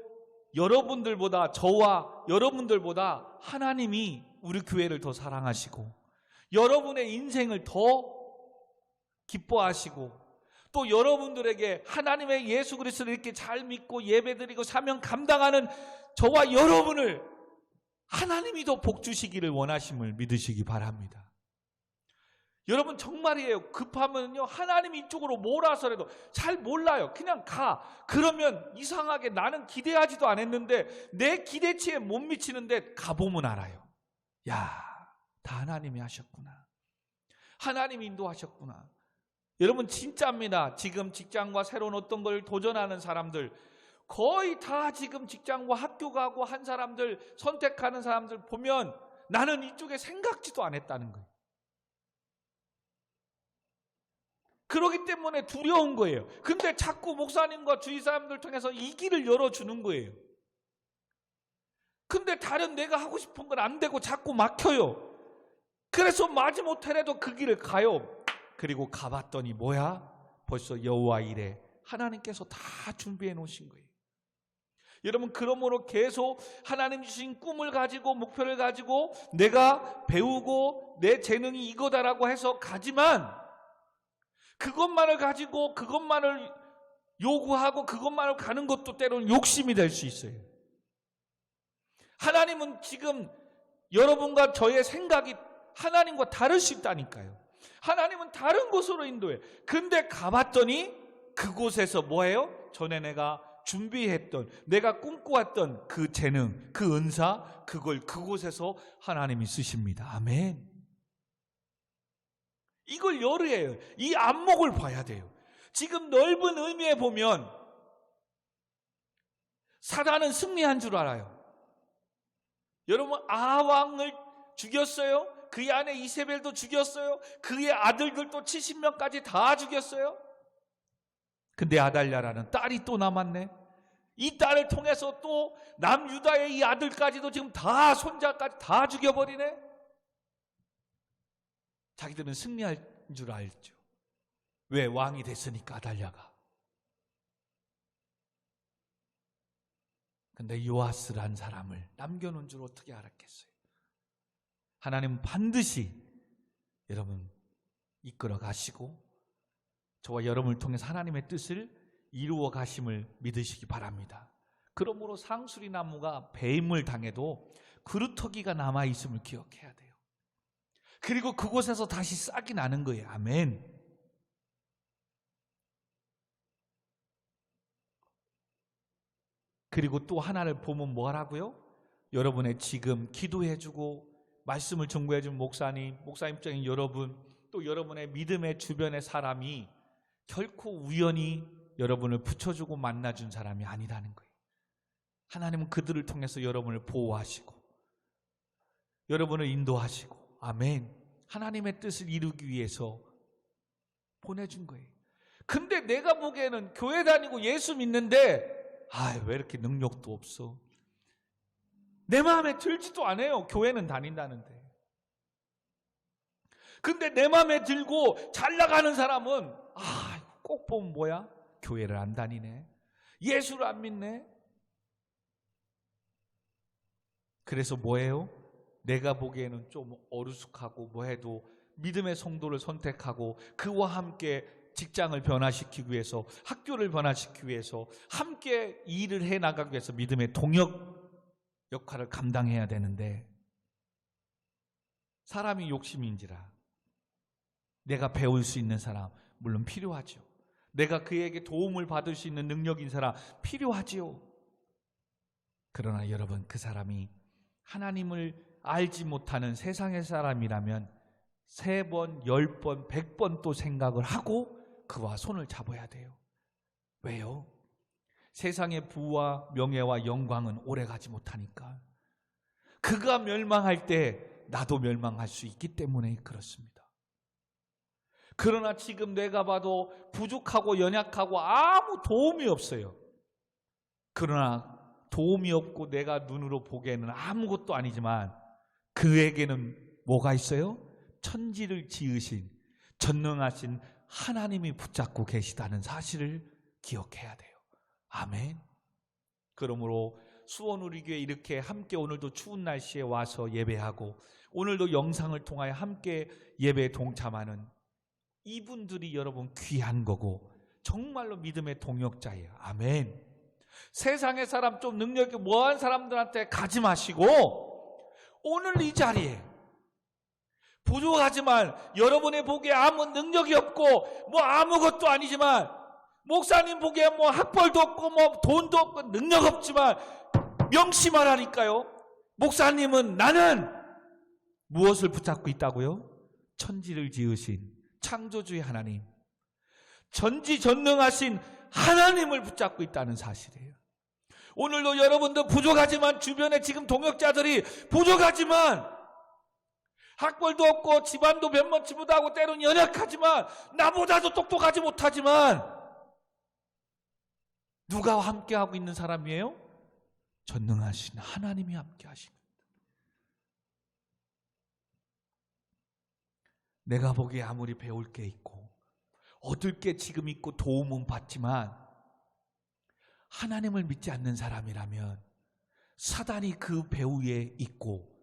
여러분들보다, 저와 여러분들보다 하나님이 우리 교회를 더 사랑하시고 여러분의 인생을 더 기뻐하시고 또 여러분들에게 하나님의 예수 그리스도를 이렇게 잘 믿고 예배드리고 사명 감당하는 저와 여러분을 하나님이 더 복 주시기를 원하심을 믿으시기 바랍니다. 여러분 정말이에요. 급하면요 하나님이 이쪽으로 몰아서라도, 잘 몰라요. 그냥 가. 그러면 이상하게 나는 기대하지도 않았는데 내 기대치에 못 미치는데 가보면 알아요. 야, 다 하나님이 하셨구나. 하나님이 인도하셨구나. 여러분 진짜입니다. 지금 직장과 새로운 어떤 걸 도전하는 사람들, 거의 다 지금 직장과 학교 가고 한 사람들, 선택하는 사람들 보면 나는 이쪽에 생각지도 않았다는 거예요. 그렇기 때문에 두려운 거예요. 근데 자꾸 목사님과 주위 사람들 통해서 이 길을 열어주는 거예요. 근데 다른 내가 하고 싶은 건 안 되고 자꾸 막혀요. 그래서 마지못해라도 그 길을 가요. 그리고 가봤더니 뭐야? 벌써 여호와 이레, 하나님께서 다 준비해 놓으신 거예요. 여러분 그러므로 계속 하나님 주신 꿈을 가지고 목표를 가지고 내가 배우고 내 재능이 이거다라고 해서 가지만 그것만을 가지고 그것만을 요구하고 그것만을 가는 것도 때로는 욕심이 될 수 있어요. 하나님은 지금 여러분과 저의 생각이 하나님과 다를 수 있다니까요. 하나님은 다른 곳으로 인도해. 근데 가봤더니 그곳에서 뭐예요? 전에 내가 준비했던, 내가 꿈꿔왔던 그 재능, 그 은사, 그걸 그곳에서 하나님이 쓰십니다. 아멘. 이걸 열어야 해요. 이 안목을 봐야 돼요. 지금 넓은 의미에 보면 사단은 승리한 줄 알아요. 여러분 아왕을 죽였어요. 그의 아내 이세벨도 죽였어요. 그의 아들들도 70명까지 다 죽였어요. 근데 아달랴라는 딸이 또 남았네. 이 딸을 통해서 또 남유다의 이 아들까지도 지금 다 손자까지 다 죽여버리네. 자기들은 승리할 줄 알죠. 왜? 왕이 됐으니까 아달랴가. 근데 요아스란 사람을 남겨놓은 줄 어떻게 알았겠어요? 하나님은 반드시 여러분 이끌어 가시고 저와 여러분을 통해서 하나님의 뜻을 이루어 가심을 믿으시기 바랍니다. 그러므로 상수리 나무가 배임을 당해도 그루터기가 남아있음을 기억해야 돼요. 그리고 그곳에서 다시 싹이 나는 거예요. 아멘. 그리고 또 하나를 보면 뭐라고요? 여러분의 지금 기도해주고 말씀을 전구해준 목사님, 목사님적인 여러분, 또 여러분의 믿음의 주변의 사람이 결코 우연히 여러분을 붙여주고 만나준 사람이 아니라는 거예요. 하나님은 그들을 통해서 여러분을 보호하시고 여러분을 인도하시고, 아멘, 하나님의 뜻을 이루기 위해서 보내준 거예요. 근데 내가 보기에는 교회 다니고 예수 믿는데 왜 이렇게 능력도 없어? 내 마음에 들지도 않아요. 교회는 다닌다는데. 근데 내 마음에 들고 잘 나가는 사람은 꼭 보면 뭐야? 교회를 안 다니네. 예수를 안 믿네. 그래서 뭐예요? 내가 보기에는 좀 어리숙하고 뭐해도 믿음의 성도를 선택하고 그와 함께 직장을 변화시키기 위해서, 학교를 변화시키기 위해서, 함께 일을 해나가기 위해서 믿음의 동역 역할을 감당해야 되는데 사람이 욕심인지라 내가 배울 수 있는 사람 물론 필요하죠. 내가 그에게 도움을 받을 수 있는 능력인 사람 필요하지요. 그러나 여러분 그 사람이 하나님을 알지 못하는 세상의 사람이라면 3번, 10번, 100번 또 생각을 하고 그와 손을 잡아야 돼요. 왜요? 세상의 부와 명예와 영광은 오래가지 못하니까 그가 멸망할 때 나도 멸망할 수 있기 때문에 그렇습니다. 그러나 지금 내가 봐도 부족하고 연약하고 아무 도움이 없어요. 그러나 도움이 없고 내가 눈으로 보기에는 아무것도 아니지만 그에게는 뭐가 있어요? 천지를 지으신 전능하신 하나님이 붙잡고 계시다는 사실을 기억해야 돼요. 아멘. 그러므로 수원 우리 교회 이렇게 함께 오늘도 추운 날씨에 와서 예배하고 오늘도 영상을 통하여 함께 예배에 동참하는 이분들이 여러분 귀한 거고 정말로 믿음의 동역자예요. 아멘. 세상의 사람 좀 능력이 뭐한 사람들한테 가지 마시고 오늘 이 자리에 부족하지만 여러분의 보기에 아무 능력이 없고 뭐 아무것도 아니지만 목사님 보기에 뭐 학벌도 없고 뭐 돈도 없고 능력 없지만 명심하라니까요. 목사님은 나는 무엇을 붙잡고 있다고요? 천지를 지으신 창조주의 하나님, 전지전능하신 하나님을 붙잡고 있다는 사실이에요. 오늘도 여러분도 부족하지만 주변에 지금 동역자들이 부족하지만 학벌도 없고 집안도 변변치 못하고 때로는 연약하지만 나보다도 똑똑하지 못하지만 누가 함께하고 있는 사람이에요? 전능하신 하나님이 함께하십니다. 내가 보기에 아무리 배울 게 있고 얻을 게 지금 있고 도움은 받지만 하나님을 믿지 않는 사람이라면 사단이 그 배후에 있고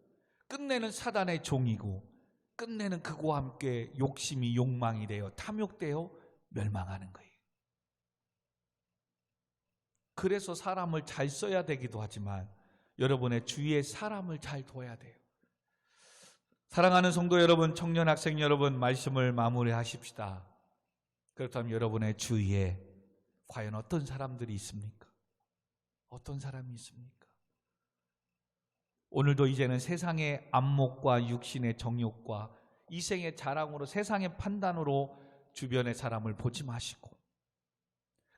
끝내는 사단의 종이고 끝내는 그와 함께 욕심이 욕망이 되어 탐욕되어 멸망하는 거예요. 그래서 사람을 잘 써야 되기도 하지만 여러분의 주위에 사람을 잘 둬야 돼요. 사랑하는 성도 여러분, 청년 학생 여러분, 말씀을 마무리하십시다. 그렇다면 여러분의 주위에 과연 어떤 사람들이 있습니까? 어떤 사람이 있습니까? 오늘도 이제는 세상의 안목과 육신의 정욕과 이생의 자랑으로 세상의 판단으로 주변의 사람을 보지 마시고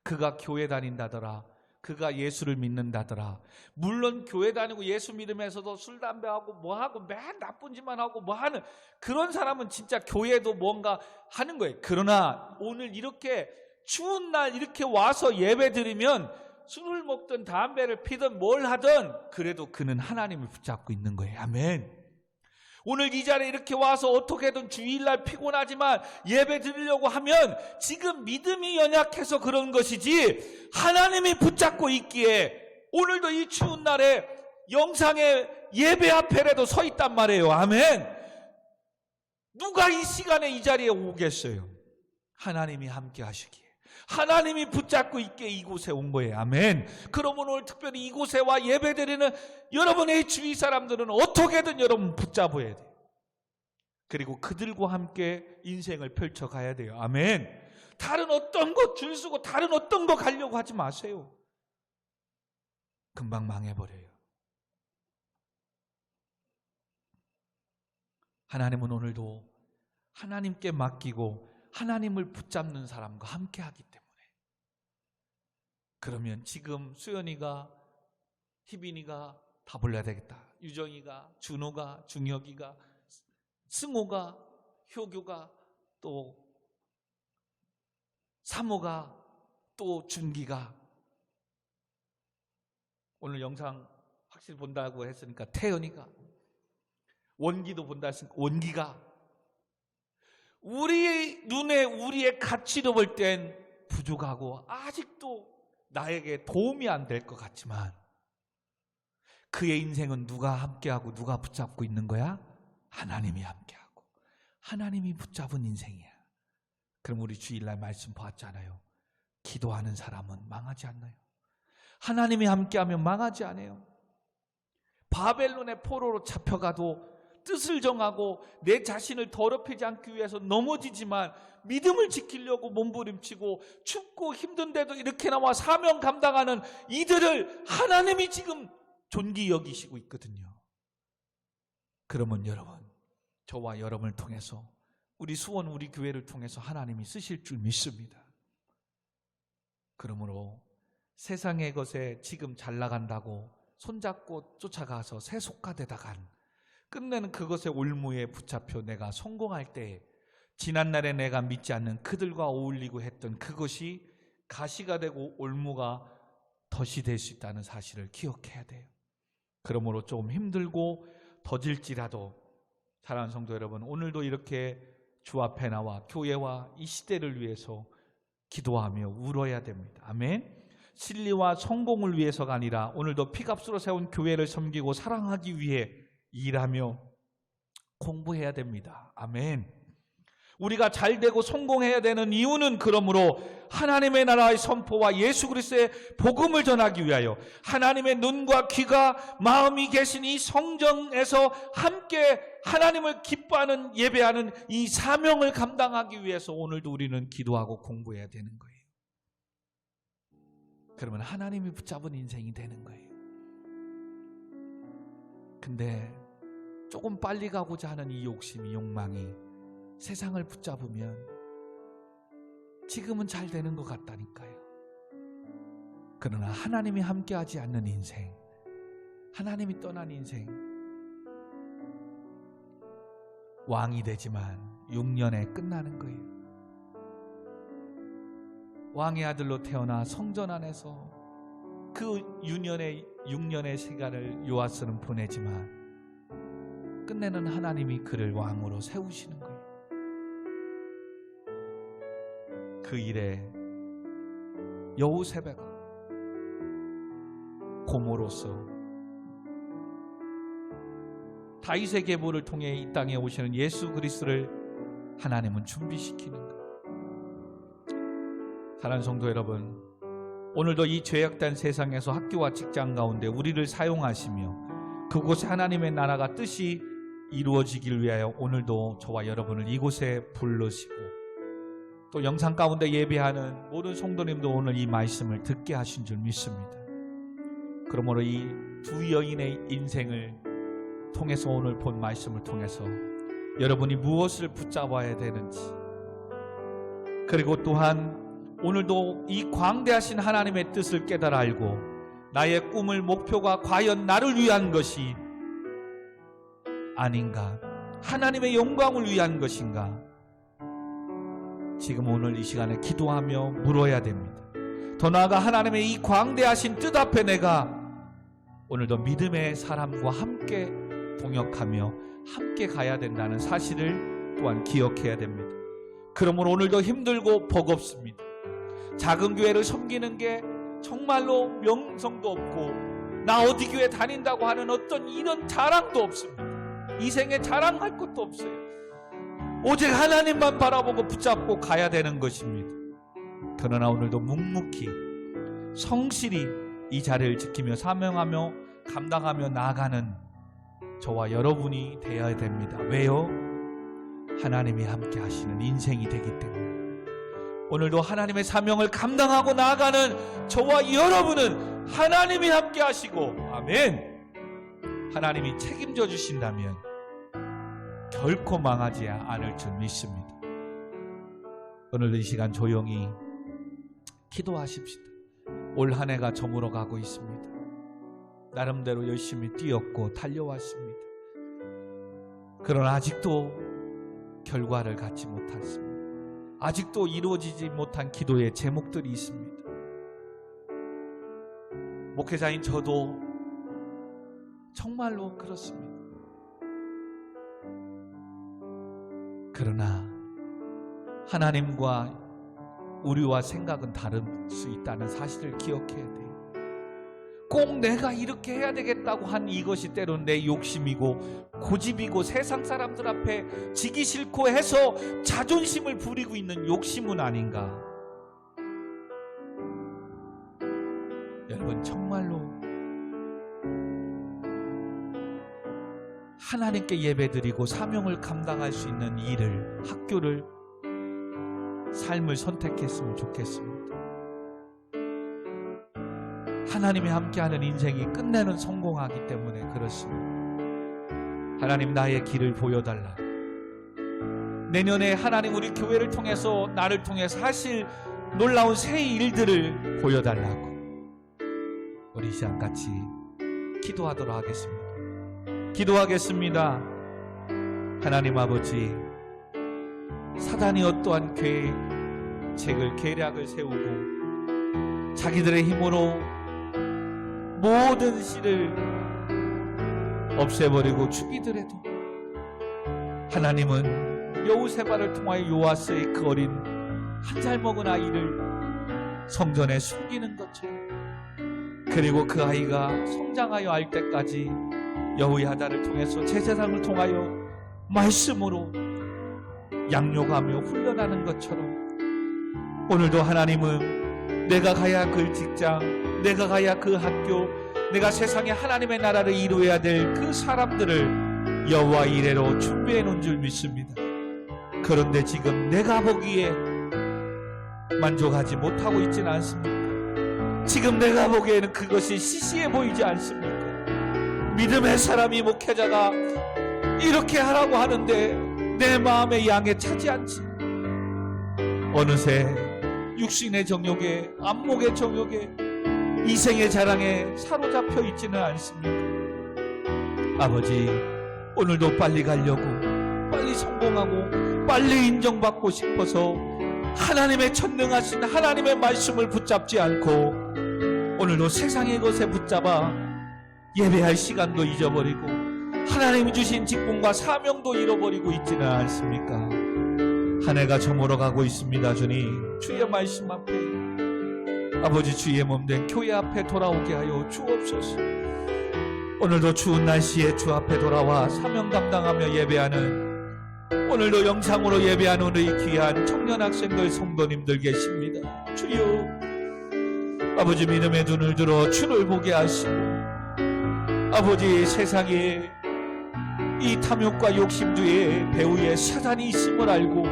그가 교회 다닌다더라, 그가 예수를 믿는다더라. 물론 교회 다니고 예수 믿으면서도 술, 담배하고 뭐하고 맨 나쁜 짓만 하고 뭐하는 그런 사람은 진짜 교회도 뭔가 하는 거예요. 그러나 오늘 이렇게 추운 날 이렇게 와서 예배 드리면 술을 먹든 담배를 피든 뭘 하든 그래도 그는 하나님을 붙잡고 있는 거예요. 아멘. 오늘 이 자리에 이렇게 와서 어떻게든 주일날 피곤하지만 예배 드리려고 하면 지금 믿음이 연약해서 그런 것이지 하나님이 붙잡고 있기에 오늘도 이 추운 날에 영상의 예배 앞에라도 서 있단 말이에요. 아멘. 누가 이 시간에 이 자리에 오겠어요? 하나님이 함께 하시기에 하나님이 붙잡고 있기에 이곳에 온 거예요. 아멘. 그러면 오늘 특별히 이곳에 와 예배드리는 여러분의 주위 사람들은 어떻게든 여러분 붙잡아야 돼요. 그리고 그들과 함께 인생을 펼쳐가야 돼요. 아멘. 다른 어떤 것 줄 서고 다른 어떤 거 가려고 하지 마세요. 금방 망해버려요. 하나님은 오늘도 하나님께 맡기고 하나님을 붙잡는 사람과 함께하기 때문에 그러면 지금 수연이가 희빈이가 다 불러야 되겠다. 유정이가, 준호가, 중혁이가, 승호가, 효규가, 또 사모가, 또 준기가 오늘 영상 확실히 본다고 했으니까 태연이가 원기도 본다 했으니까 원기가 우리 눈에 우리의 가치로 볼 땐 부족하고 아직도 나에게 도움이 안 될 것 같지만 그의 인생은 누가 함께하고 누가 붙잡고 있는 거야? 하나님이 함께하고 하나님이 붙잡은 인생이야. 그럼 우리 주일날 말씀 봤잖아요. 기도하는 사람은 망하지 않나요? 하나님이 함께하면 망하지 않아요. 바벨론의 포로로 잡혀가도 뜻을 정하고 내 자신을 더럽히지 않기 위해서 넘어지지만 믿음을 지키려고 몸부림치고 춥고 힘든데도 이렇게 나와 사명 감당하는 이들을 하나님이 지금 존귀 여기시고 있거든요. 그러면 여러분, 저와 여러분을 통해서 우리 수원 우리 교회를 통해서 하나님이 쓰실 줄 믿습니다. 그러므로 세상의 것에 지금 잘 나간다고 손잡고 쫓아가서 세속화되다간 끝내는 그것의 올무에 붙잡혀 내가 성공할 때 지난날에 내가 믿지 않는 그들과 어울리고 했던 그것이 가시가 되고 올무가 덫이 될 수 있다는 사실을 기억해야 돼요. 그러므로 조금 힘들고 더딜지라도 사랑하는 성도 여러분, 오늘도 이렇게 주 앞에 나와 교회와 이 시대를 위해서 기도하며 울어야 됩니다. 아멘. 진리와 성공을 위해서가 아니라 오늘도 피값으로 세운 교회를 섬기고 사랑하기 위해 일하며 공부해야 됩니다. 아멘. 우리가 잘되고 성공해야 되는 이유는 그러므로 하나님의 나라의 선포와 예수 그리스도의 복음을 전하기 위하여 하나님의 눈과 귀가 마음이 계신 이 성정에서 함께 하나님을 기뻐하는 예배하는 이 사명을 감당하기 위해서 오늘도 우리는 기도하고 공부해야 되는 거예요. 그러면 하나님이 붙잡은 인생이 되는 거예요. 근데 조금 빨리 가고자 하는 이 욕심이, 욕망이 세상을 붙잡으면 지금은 잘 되는 것 같다니까요. 그러나 하나님이 함께하지 않는 인생, 하나님이 떠난 인생, 왕이 되지만 6년에 끝나는 거예요. 왕의 아들로 태어나 성전 안에서 그 6년의 시간을 요아스는 보내지만 끝내는 하나님이 그를 왕으로 세우시는 거예요. 그 일에 여호세베가 고모로서 다윗의 계보를 통해 이 땅에 오시는 예수 그리스도를 하나님은 준비시키는 거예요. 사랑하는 성도 여러분, 오늘도 이 죄악된 세상에서 학교와 직장 가운데 우리를 사용하시며 그곳에 하나님의 나라가 뜻이 이루어지길 위하여 오늘도 저와 여러분을 이곳에 부르시고 또 영상 가운데 예배하는 모든 성도님도 오늘 이 말씀을 듣게 하신 줄 믿습니다. 그러므로 이 두 여인의 인생을 통해서 오늘 본 말씀을 통해서 여러분이 무엇을 붙잡아야 되는지, 그리고 또한 오늘도 이 광대하신 하나님의 뜻을 깨달아 알고 나의 꿈을, 목표가 과연 나를 위한 것이 아닌가, 하나님의 영광을 위한 것인가, 지금 오늘 이 시간에 기도하며 물어야 됩니다. 더 나아가 하나님의 이 광대하신 뜻 앞에 내가 오늘도 믿음의 사람과 함께 동역하며 함께 가야 된다는 사실을 또한 기억해야 됩니다. 그러므로 오늘도 힘들고 버겁습니다. 작은 교회를 섬기는 게 정말로 명성도 없고 나 어디 교회 다닌다고 하는 어떤 이런 자랑도 없습니다. 이 생에 자랑할 것도 없어요. 오직 하나님만 바라보고 붙잡고 가야 되는 것입니다. 그러나 오늘도 묵묵히 성실히 이 자리를 지키며 사명하며 감당하며 나아가는 저와 여러분이 되어야 됩니다. 왜요? 하나님이 함께 하시는 인생이 되기 때문에. 오늘도 하나님의 사명을 감당하고 나아가는 저와 여러분은 하나님이 함께 하시고, 아멘, 하나님이 책임져 주신다면 결코 망하지 않을 줄 믿습니다. 오늘도 이 시간 조용히 기도하십시다. 올 한 해가 저물어 가고 있습니다. 나름대로 열심히 뛰었고 달려왔습니다. 그러나 아직도 결과를 갖지 못했습니다. 아직도 이루어지지 못한 기도의 제목들이 있습니다. 목회자인 저도 정말로 그렇습니다. 그러나 하나님과 우리와 생각은 다를 수 있다는 사실을 기억해야 돼요. 꼭 내가 이렇게 해야 되겠다고 한 이것이 때로는 내 욕심이고 고집이고 세상 사람들 앞에 지기 싫고 해서 자존심을 부리고 있는 욕심은 아닌가. 여러분, 정말로 하나님께 예배드리고 사명을 감당할 수 있는 일을, 학교를, 삶을 선택했으면 좋겠습니다. 하나님이 함께하는 인생이 끝내는 성공하기 때문에 그렇습니다. 하나님, 나의 길을 보여달라. 내년에 하나님 우리 교회를 통해서, 나를 통해 사실 놀라운 새 일들을 보여달라고. 우리 이 시간 같이 기도하도록 하겠습니다. 기도하겠습니다. 하나님 아버지, 사단이 어떠한 계책을 계략을 세우고 자기들의 힘으로 모든 씨를 없애버리고 죽이더라도 하나님은 여우세바를 통하여 요아스의 그 어린 한 살 먹은 아이를 성전에 숨기는 것처럼, 그리고 그 아이가 성장하여 알 때까지 여호야다를 통해서 제사장을 통하여 말씀으로 양육하며 훈련하는 것처럼, 오늘도 하나님은 내가 가야 할 그 직장, 내가 가야 할 그 학교, 내가 세상에 하나님의 나라를 이루어야 될 그 사람들을 여호와 이레로 준비해 놓은 줄 믿습니다. 그런데 지금 내가 보기에 만족하지 못하고 있지는 않습니까? 지금 내가 보기에는 그것이 시시해 보이지 않습니까? 믿음의 사람이, 목회자가 이렇게 하라고 하는데 내 마음의 양에 차지 않지. 어느새 육신의 정욕에, 안목의 정욕에, 이생의 자랑에 사로잡혀 있지는 않습니까? 아버지, 오늘도 빨리 가려고, 빨리 성공하고, 빨리 인정받고 싶어서 하나님의 전능하신 하나님의 말씀을 붙잡지 않고 오늘도 세상의 것에 붙잡아 예배할 시간도 잊어버리고 하나님이 주신 직분과 사명도 잃어버리고 있지는 않습니까? 한 해가 저물어 가고 있습니다. 주님, 주의 말씀 앞에, 아버지, 주의 몸된 교회 앞에 돌아오게 하여 주옵소서. 오늘도 추운 날씨에 주 앞에 돌아와 사명 감당하며 예배하는, 오늘도 영상으로 예배하는 우리 귀한 청년 학생들, 성도님들 계십니다. 주여, 아버지, 믿음의 눈을 들어 주를 보게 하시고, 아버지, 세상에 이 탐욕과 욕심 뒤에 배후에 사단이 있음을 알고,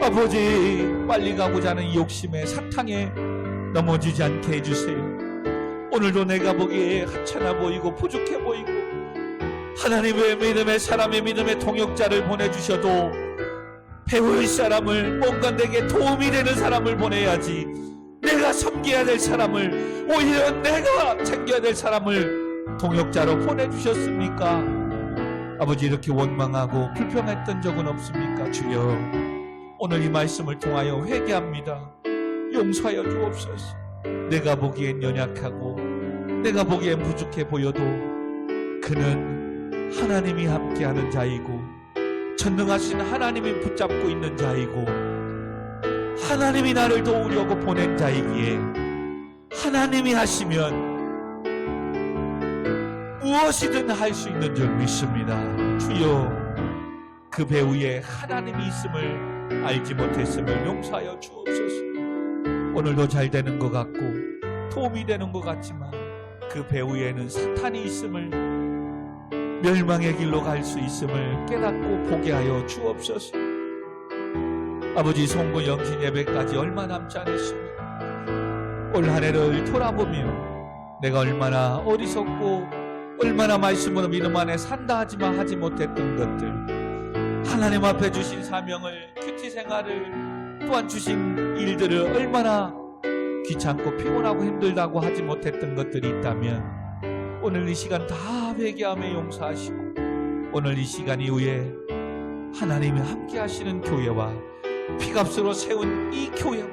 아버지, 빨리 가고자 하는 이 욕심에, 사탕에 넘어지지 않게 해주세요. 오늘도 내가 보기에 하찮아 보이고 부족해 보이고 하나님의 믿음의 사람의 믿음의 동역자를 보내주셔도 배울 사람을, 뭔가 내게 도움이 되는 사람을 보내야지, 내가 섬겨야 될 사람을, 오히려 내가 챙겨야 될 사람을 동역자로 보내주셨습니까? 아버지, 이렇게 원망하고 불평했던 적은 없습니까? 주여, 오늘 이 말씀을 통하여 회개합니다. 용서하여 주옵소서. 내가 보기엔 연약하고 내가 보기엔 부족해 보여도 그는 하나님이 함께하는 자이고 전능하신 하나님이 붙잡고 있는 자이고 하나님이 나를 도우려고 보낸 자이기에 하나님이 하시면 무엇이든 할 수 있는 줄 믿습니다. 주여, 그 배후에 하나님이 있음을 알지 못했음을 용서하여 주옵소서. 오늘도 잘 되는 것 같고 도움이 되는 것 같지만 그 배후에는 사탄이 있음을, 멸망의 길로 갈 수 있음을 깨닫고 보게 하여 주옵소서. 아버지, 송구 영신 예배까지 얼마 남지 않았습니다. 올 한 해를 돌아보며 내가 얼마나 어리석고 얼마나 말씀으로 믿음 안에 산다 하지만 하지 못했던 것들, 하나님 앞에 주신 사명을, 큐티 생활을, 또한 주신 일들을 얼마나 귀찮고 피곤하고 힘들다고 하지 못했던 것들이 있다면 오늘 이 시간 다 회개하며 용서하시고 오늘 이 시간 이후에 하나님이 함께 하시는 교회와 피값으로 세운 이 교회와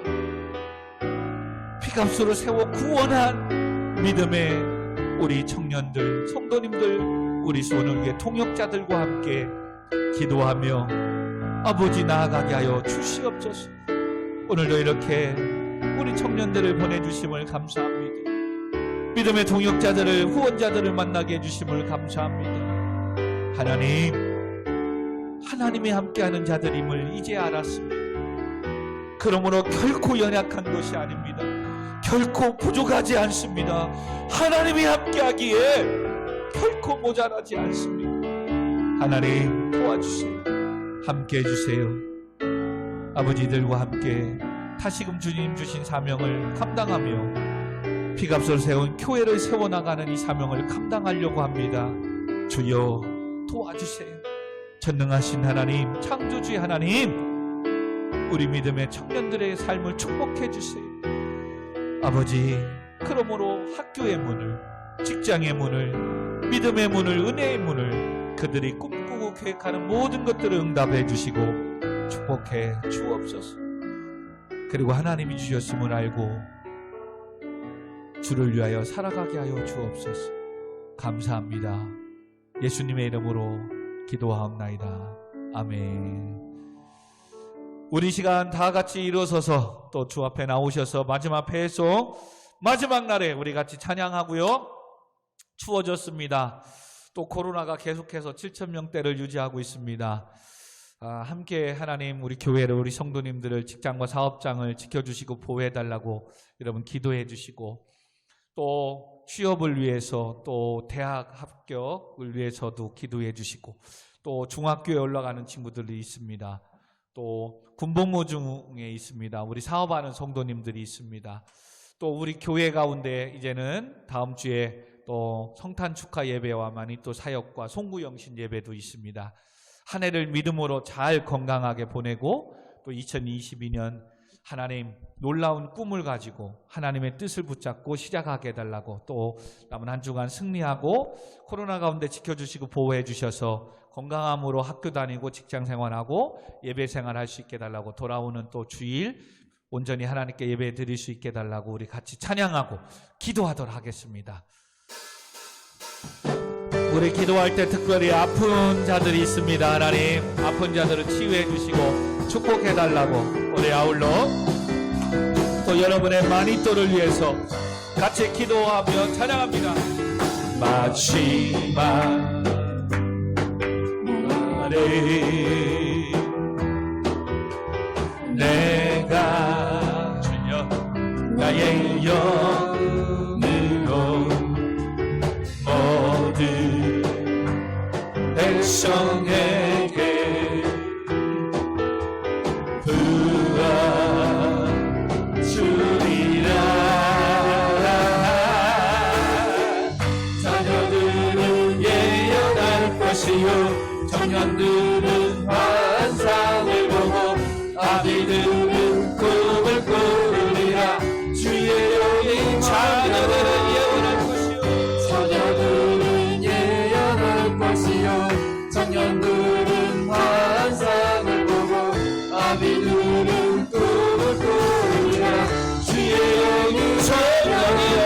피값으로 세워 구원한 믿음의 우리 청년들, 성도님들, 우리 오늘의 통역자들과 함께 기도하며 아버지 나아가게 하여 주시옵소서. 오늘도 이렇게 우리 청년들을 보내주심을 감사합니다. 믿음의 동역자들을, 후원자들을 만나게 해주심을 감사합니다. 하나님, 하나님이 함께하는 자들임을 이제 알았습니다. 그러므로 결코 연약한 것이 아닙니다. 결코 부족하지 않습니다. 하나님이 함께하기에 결코 모자라지 않습니다. 하나님 도와주세요. 함께 해주세요. 아버지들과 함께 다시금 주님 주신 사명을 감당하며 피값으로 세운 교회를 세워나가는 이 사명을 감당하려고 합니다. 주여 도와주세요. 전능하신 하나님, 창조주의 하나님, 우리 믿음의 청년들의 삶을 축복해 주세요. 아버지, 그러므로 학교의 문을, 직장의 문을, 믿음의 문을, 은혜의 문을, 그들이 꿈꾸고 계획하는 모든 것들을 응답해 주시고 축복해 주옵소서. 그리고 하나님이 주셨음을 알고 주를 위하여 살아가게 하여 주옵소서. 감사합니다. 예수님의 이름으로 기도하옵나이다. 아멘. 우리 시간 다 같이 일어서서 또 주 앞에 나오셔서 마지막 배송 마지막 날에 우리 같이 찬양하고요. 추워졌습니다. 또 코로나가 계속해서 7,000명대를 유지하고 있습니다. 함께 하나님 우리 교회를, 우리 성도님들을, 직장과 사업장을 지켜주시고 보호해달라고 여러분 기도해 주시고, 또 취업을 위해서, 또 대학 합격을 위해서도 기도해 주시고, 또 중학교에 올라가는 친구들이 있습니다. 또 군복무 중에 있습니다. 우리 사업하는 성도님들이 있습니다. 또 우리 교회 가운데 이제는 다음 주에 또 성탄 축하 예배와 많이 또 사역과 송구영신 예배도 있습니다. 한 해를 믿음으로 잘 건강하게 보내고 또 2022년 하나님 놀라운 꿈을 가지고 하나님의 뜻을 붙잡고 시작하게 해달라고, 또 남은 한 주간 승리하고 코로나 가운데 지켜주시고 보호해 주셔서 건강함으로 학교 다니고 직장 생활하고 예배 생활할 수 있게 해달라고, 돌아오는 또 주일 온전히 하나님께 예배 드릴 수 있게 해달라고 우리 같이 찬양하고 기도하도록 하겠습니다. 우리 기도할 때 특별히 아픈 자들이 있습니다. 하나님 아픈 자들을 치유해 주시고 축복해 달라고 우리 아울러 또 여러분의 마니또를 위해서 같이 기도하며 찬양합니다. 마지막 날에 내가 주여 나의 영으로 모든 백성에게 부어주리라. 자녀들은 예언할 것이요 청년들은 환상을 보고 아비들은 꿈을 꾸리라. 주의 영이 자녀들은 예언할 것이요 자녀들은 예언할 것이요 청년들은 환상을 보고 아비들은 꿈을 꾸리라. 주의 영이 성령이여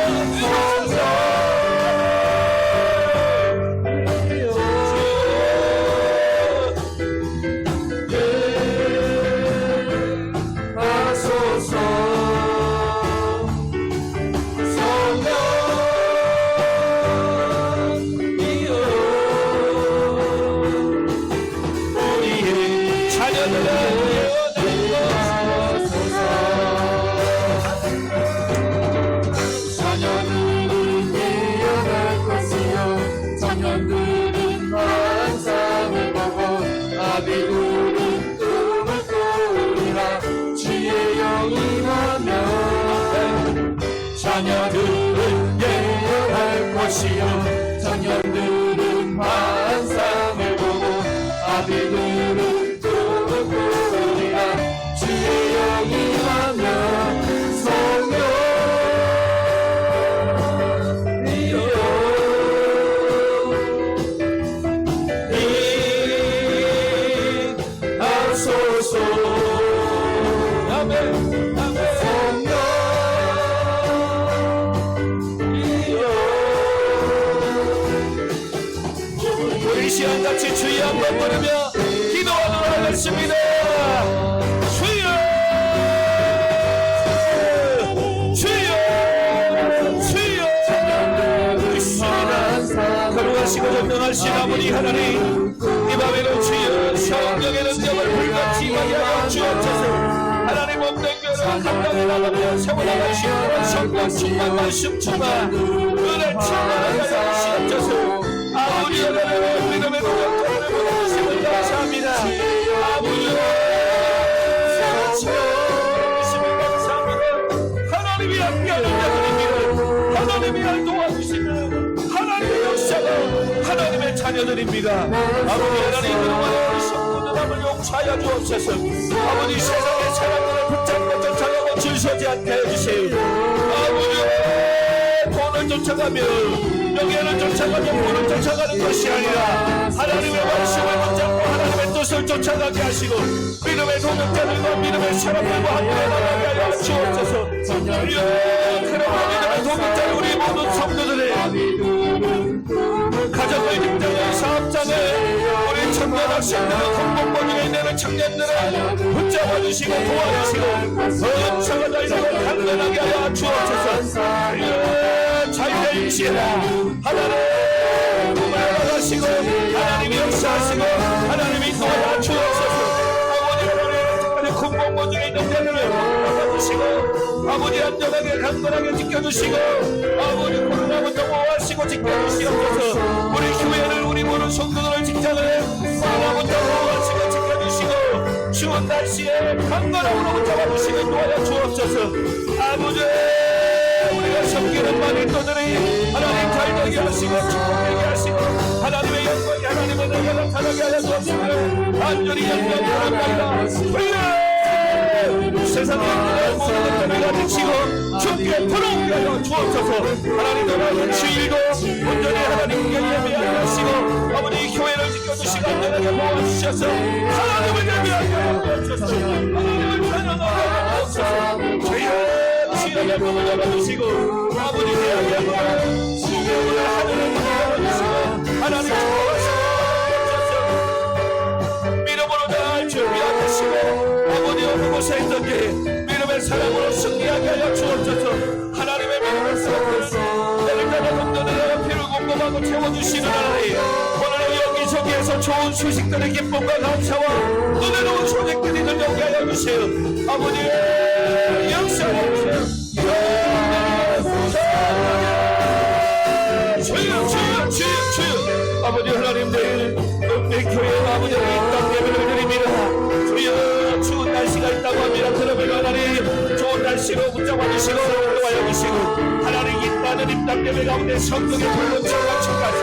자녀들은 예언할 것이요 청년들은 환상을 보고 아비들은 꿈을 꾸리라. 주의 영이 하며 성령이여 인하소서. 아멘. 시간같이 주여 한번 부르며 기도하도록 하겠습니다. 주여 주여 주여 있습니다. 거룩하시고 전능하신 아버지 하나님, 이 밤에는 주여 성령의 능력을 불같이 임하게 하여 주옵소서. 하나님 없는 교회를 감당해 나가며 세워나갈 수 있는 성령 충만, 말씀 충만, 은혜 충만하게 하여 주옵소서. 아버지 하나님 믿음의 능력을 보내주시면 감사합니다. 아버지 감사합니다. 하나님이 함께하는 자들입니다. 하나님이 날 도와주시는 하나님의 역사가 하나님의 자녀들입니다. 아버지 하나님 그동안에 우리 성도들함을 용서하여 주옵소서. 아버지 세상의 사람들을 붙잡고 쫓아가고 줄 서지 않게 해주세요. 아버지 돈을 쫓아가며 명예를 쫓아가며 돈을 쫓아가는 것이 아니라 하나님의 말씀을 붙잡고 하나님의 뜻을 쫓아가게 하시고 믿음의 동역자들과 믿음의 사람들과 함께 나가게 하여 주옵소서. 그러나 믿음의 동역자들 우리 모든 성도들의 가정의 직장의 사업장을 우리 청년 학생들을 공공모직에 있는 청년들을 붙잡아 주시고 도와주시고 은사가 달리고 강건하게 하여 주옵소서. 자유의지라 하나님 꿈을 나가시고 하나님이 역사하시고 하나님이 도와 주옵소서. 아버지 공공모직에 있는 자들을 도와주시고 아버지 안전하게 강건하게 지켜주시고 아버지 코로나부터 보호하시고 지켜주시옵소서. 우리 교회를 우리 모든 성도들을 직장을 코로나부터 보호하시고 지켜주시고 추운 날씨에 강건함으로 잡아주시고 도와줘 주옵소서. 아버지 우리가 섬기는 많은 도들이 하나님 잘 되게 하시고 축복되게 하시고 하나님의 영광이 하나님의 은혜가 나타나게 하여 주옵소서. 간절히 영광합니다. 세상의 모든 것들을 가르치고 주께 돌아오게 하여 주옵소서. 하나님도 나의 주일도 온전히 하나님께 예배하게 하시고 아버지 교회를 지켜주시고 안전하게 도와주셔서 하나님을 예배하게 하여 주옵소서. 하나님을 찬양하게 하여 주옵소서. 주의 영광을 잡아주시고 아버지 대하게 하여 주님을 하늘을 잡아주시고 하나님 도와주시옵소서. 믿음으로 날 준비하게 하시고 아버지와 그곳에 있던지 믿음의 사랑으로 승리하게 하여 주옵소서. 하나님의 믿음을 쌓고 내를 따라 동전을 피를 공급하고 채워주시는 하나님 오늘 여기저기에서 좋은 소식들의 기쁨과 감사와 은혜로운 소식들이 들려오게 하여 주세요. 아버지의 역사해 주세요. 주여 아버지 하나님 내 교회 아버지의 입당 예배를 드립니다. 주여 추운 날씨가 있다고 합니다. 그러면 하나님 좋은 날씨로 붙잡아 주시고 도와여 주시고 하나님 입다는 입당 예배 가운데 성령의 불로 채워가시까지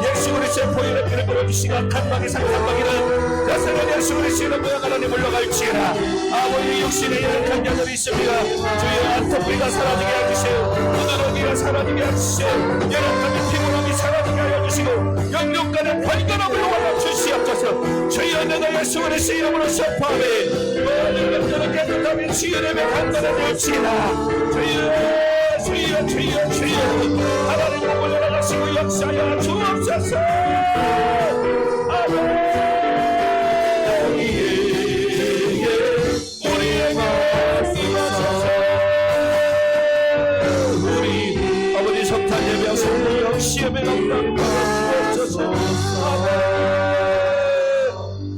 예수 그리스도의 보혈의 피를 부어주시고 간막이 상간막이는 나사렛 예수 그리스도의 모양 하나님 물러갈지어다. 아버지 육신에 연약한 자들이 있습니다. 주여 안토피가 사라지게 해주세요. 부드러기가 사라지게 해주세요. 연약함의 피곤함이 사라지게 하여 주시고 영육간의 발견함을 놓아 주시옵소서. 주여 내가 예수 그리스도의 이름으로 선포하며 모든 것들은 깨끗함이 주여 예배 간단해질지어다. 주여 하나님을 올려나가시고 역사하여 주옵소서. 아멘. 우리에게 임하소서. 우리 아버지 석탄 예배 성도 역시 예배 감당하여 주옵소서. 아멘.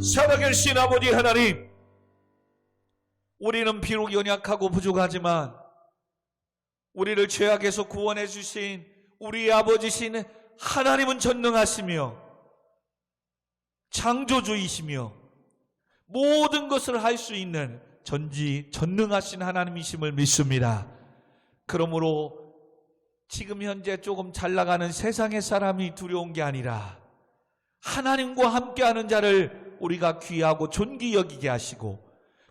살아계신 아버지 하나님, 우리는 비록 연약하고 부족하지만 우리를 죄악에서 구원해 주신 우리 아버지신 하나님은 전능하시며 창조주이시며 모든 것을 할 수 있는 전능하신 하나님이심을 믿습니다. 그러므로 지금 현재 조금 잘 나가는 세상의 사람이 두려운 게 아니라 하나님과 함께하는 자를 우리가 귀하고 존귀 여기게 하시고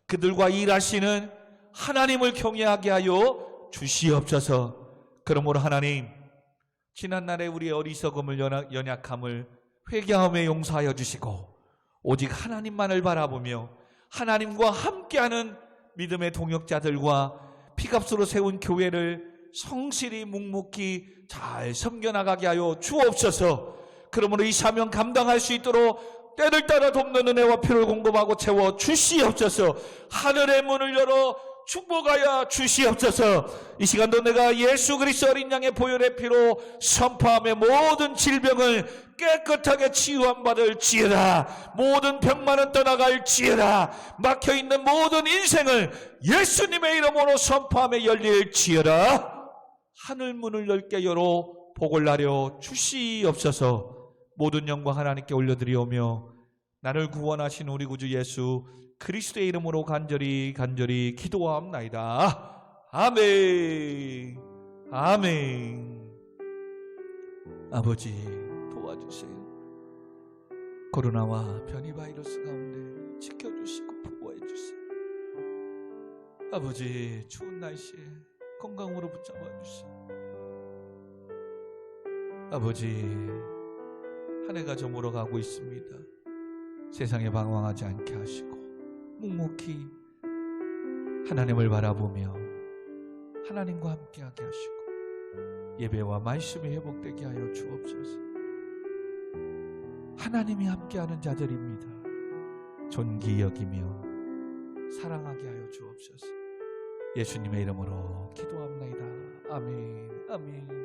그들과 일하시는 하나님을 경외하게 하여 주시옵소서. 그러므로 하나님, 지난날에 우리의 어리석음을 연약함을 회개하며 용서하여 주시고 오직 하나님만을 바라보며 하나님과 함께하는 믿음의 동역자들과 피값으로 세운 교회를 성실히 묵묵히 잘 섬겨나가게 하여 주옵소서. 그러므로 이 사명 감당할 수 있도록 때를 따라 돕는 은혜와 피를 공급하고 채워 주시옵소서. 하늘의 문을 열어 축복하여 주시옵소서. 이 시간도 내가 예수 그리스도 어린 양의 보혈의 피로 선포하며 모든 질병을 깨끗하게 치유함 받을지어다. 모든 병만은 떠나갈지어다. 막혀있는 모든 인생을 예수님의 이름으로 선포하며 열릴지어다. 하늘 문을 넓게 열어 복을 나려 주시옵소서. 모든 영광 하나님께 올려드리오며 나를 구원하신 우리 구주 예수 그리스도의 이름으로 간절히 기도하옵나이다. 아멘. 아멘. 아버지 도와주세요. 코로나와 변이 바이러스 가운데 지켜주시고 보호해주세요. 아버지 추운 날씨에 건강으로 붙잡아주시고 아버지, 한 해가 저물어 가고 있습니다. 세상에 방황하지 않게 하시고 묵묵히 하나님을 바라보며 하나님과 함께하게 하시고 예배와 말씀이 회복되게 하여 주옵소서. 하나님이 함께하는 자들입니다. 존귀 여기며 사랑하게 하여 주옵소서. 예수님의 이름으로 기도합니다. 아멘. 아멘.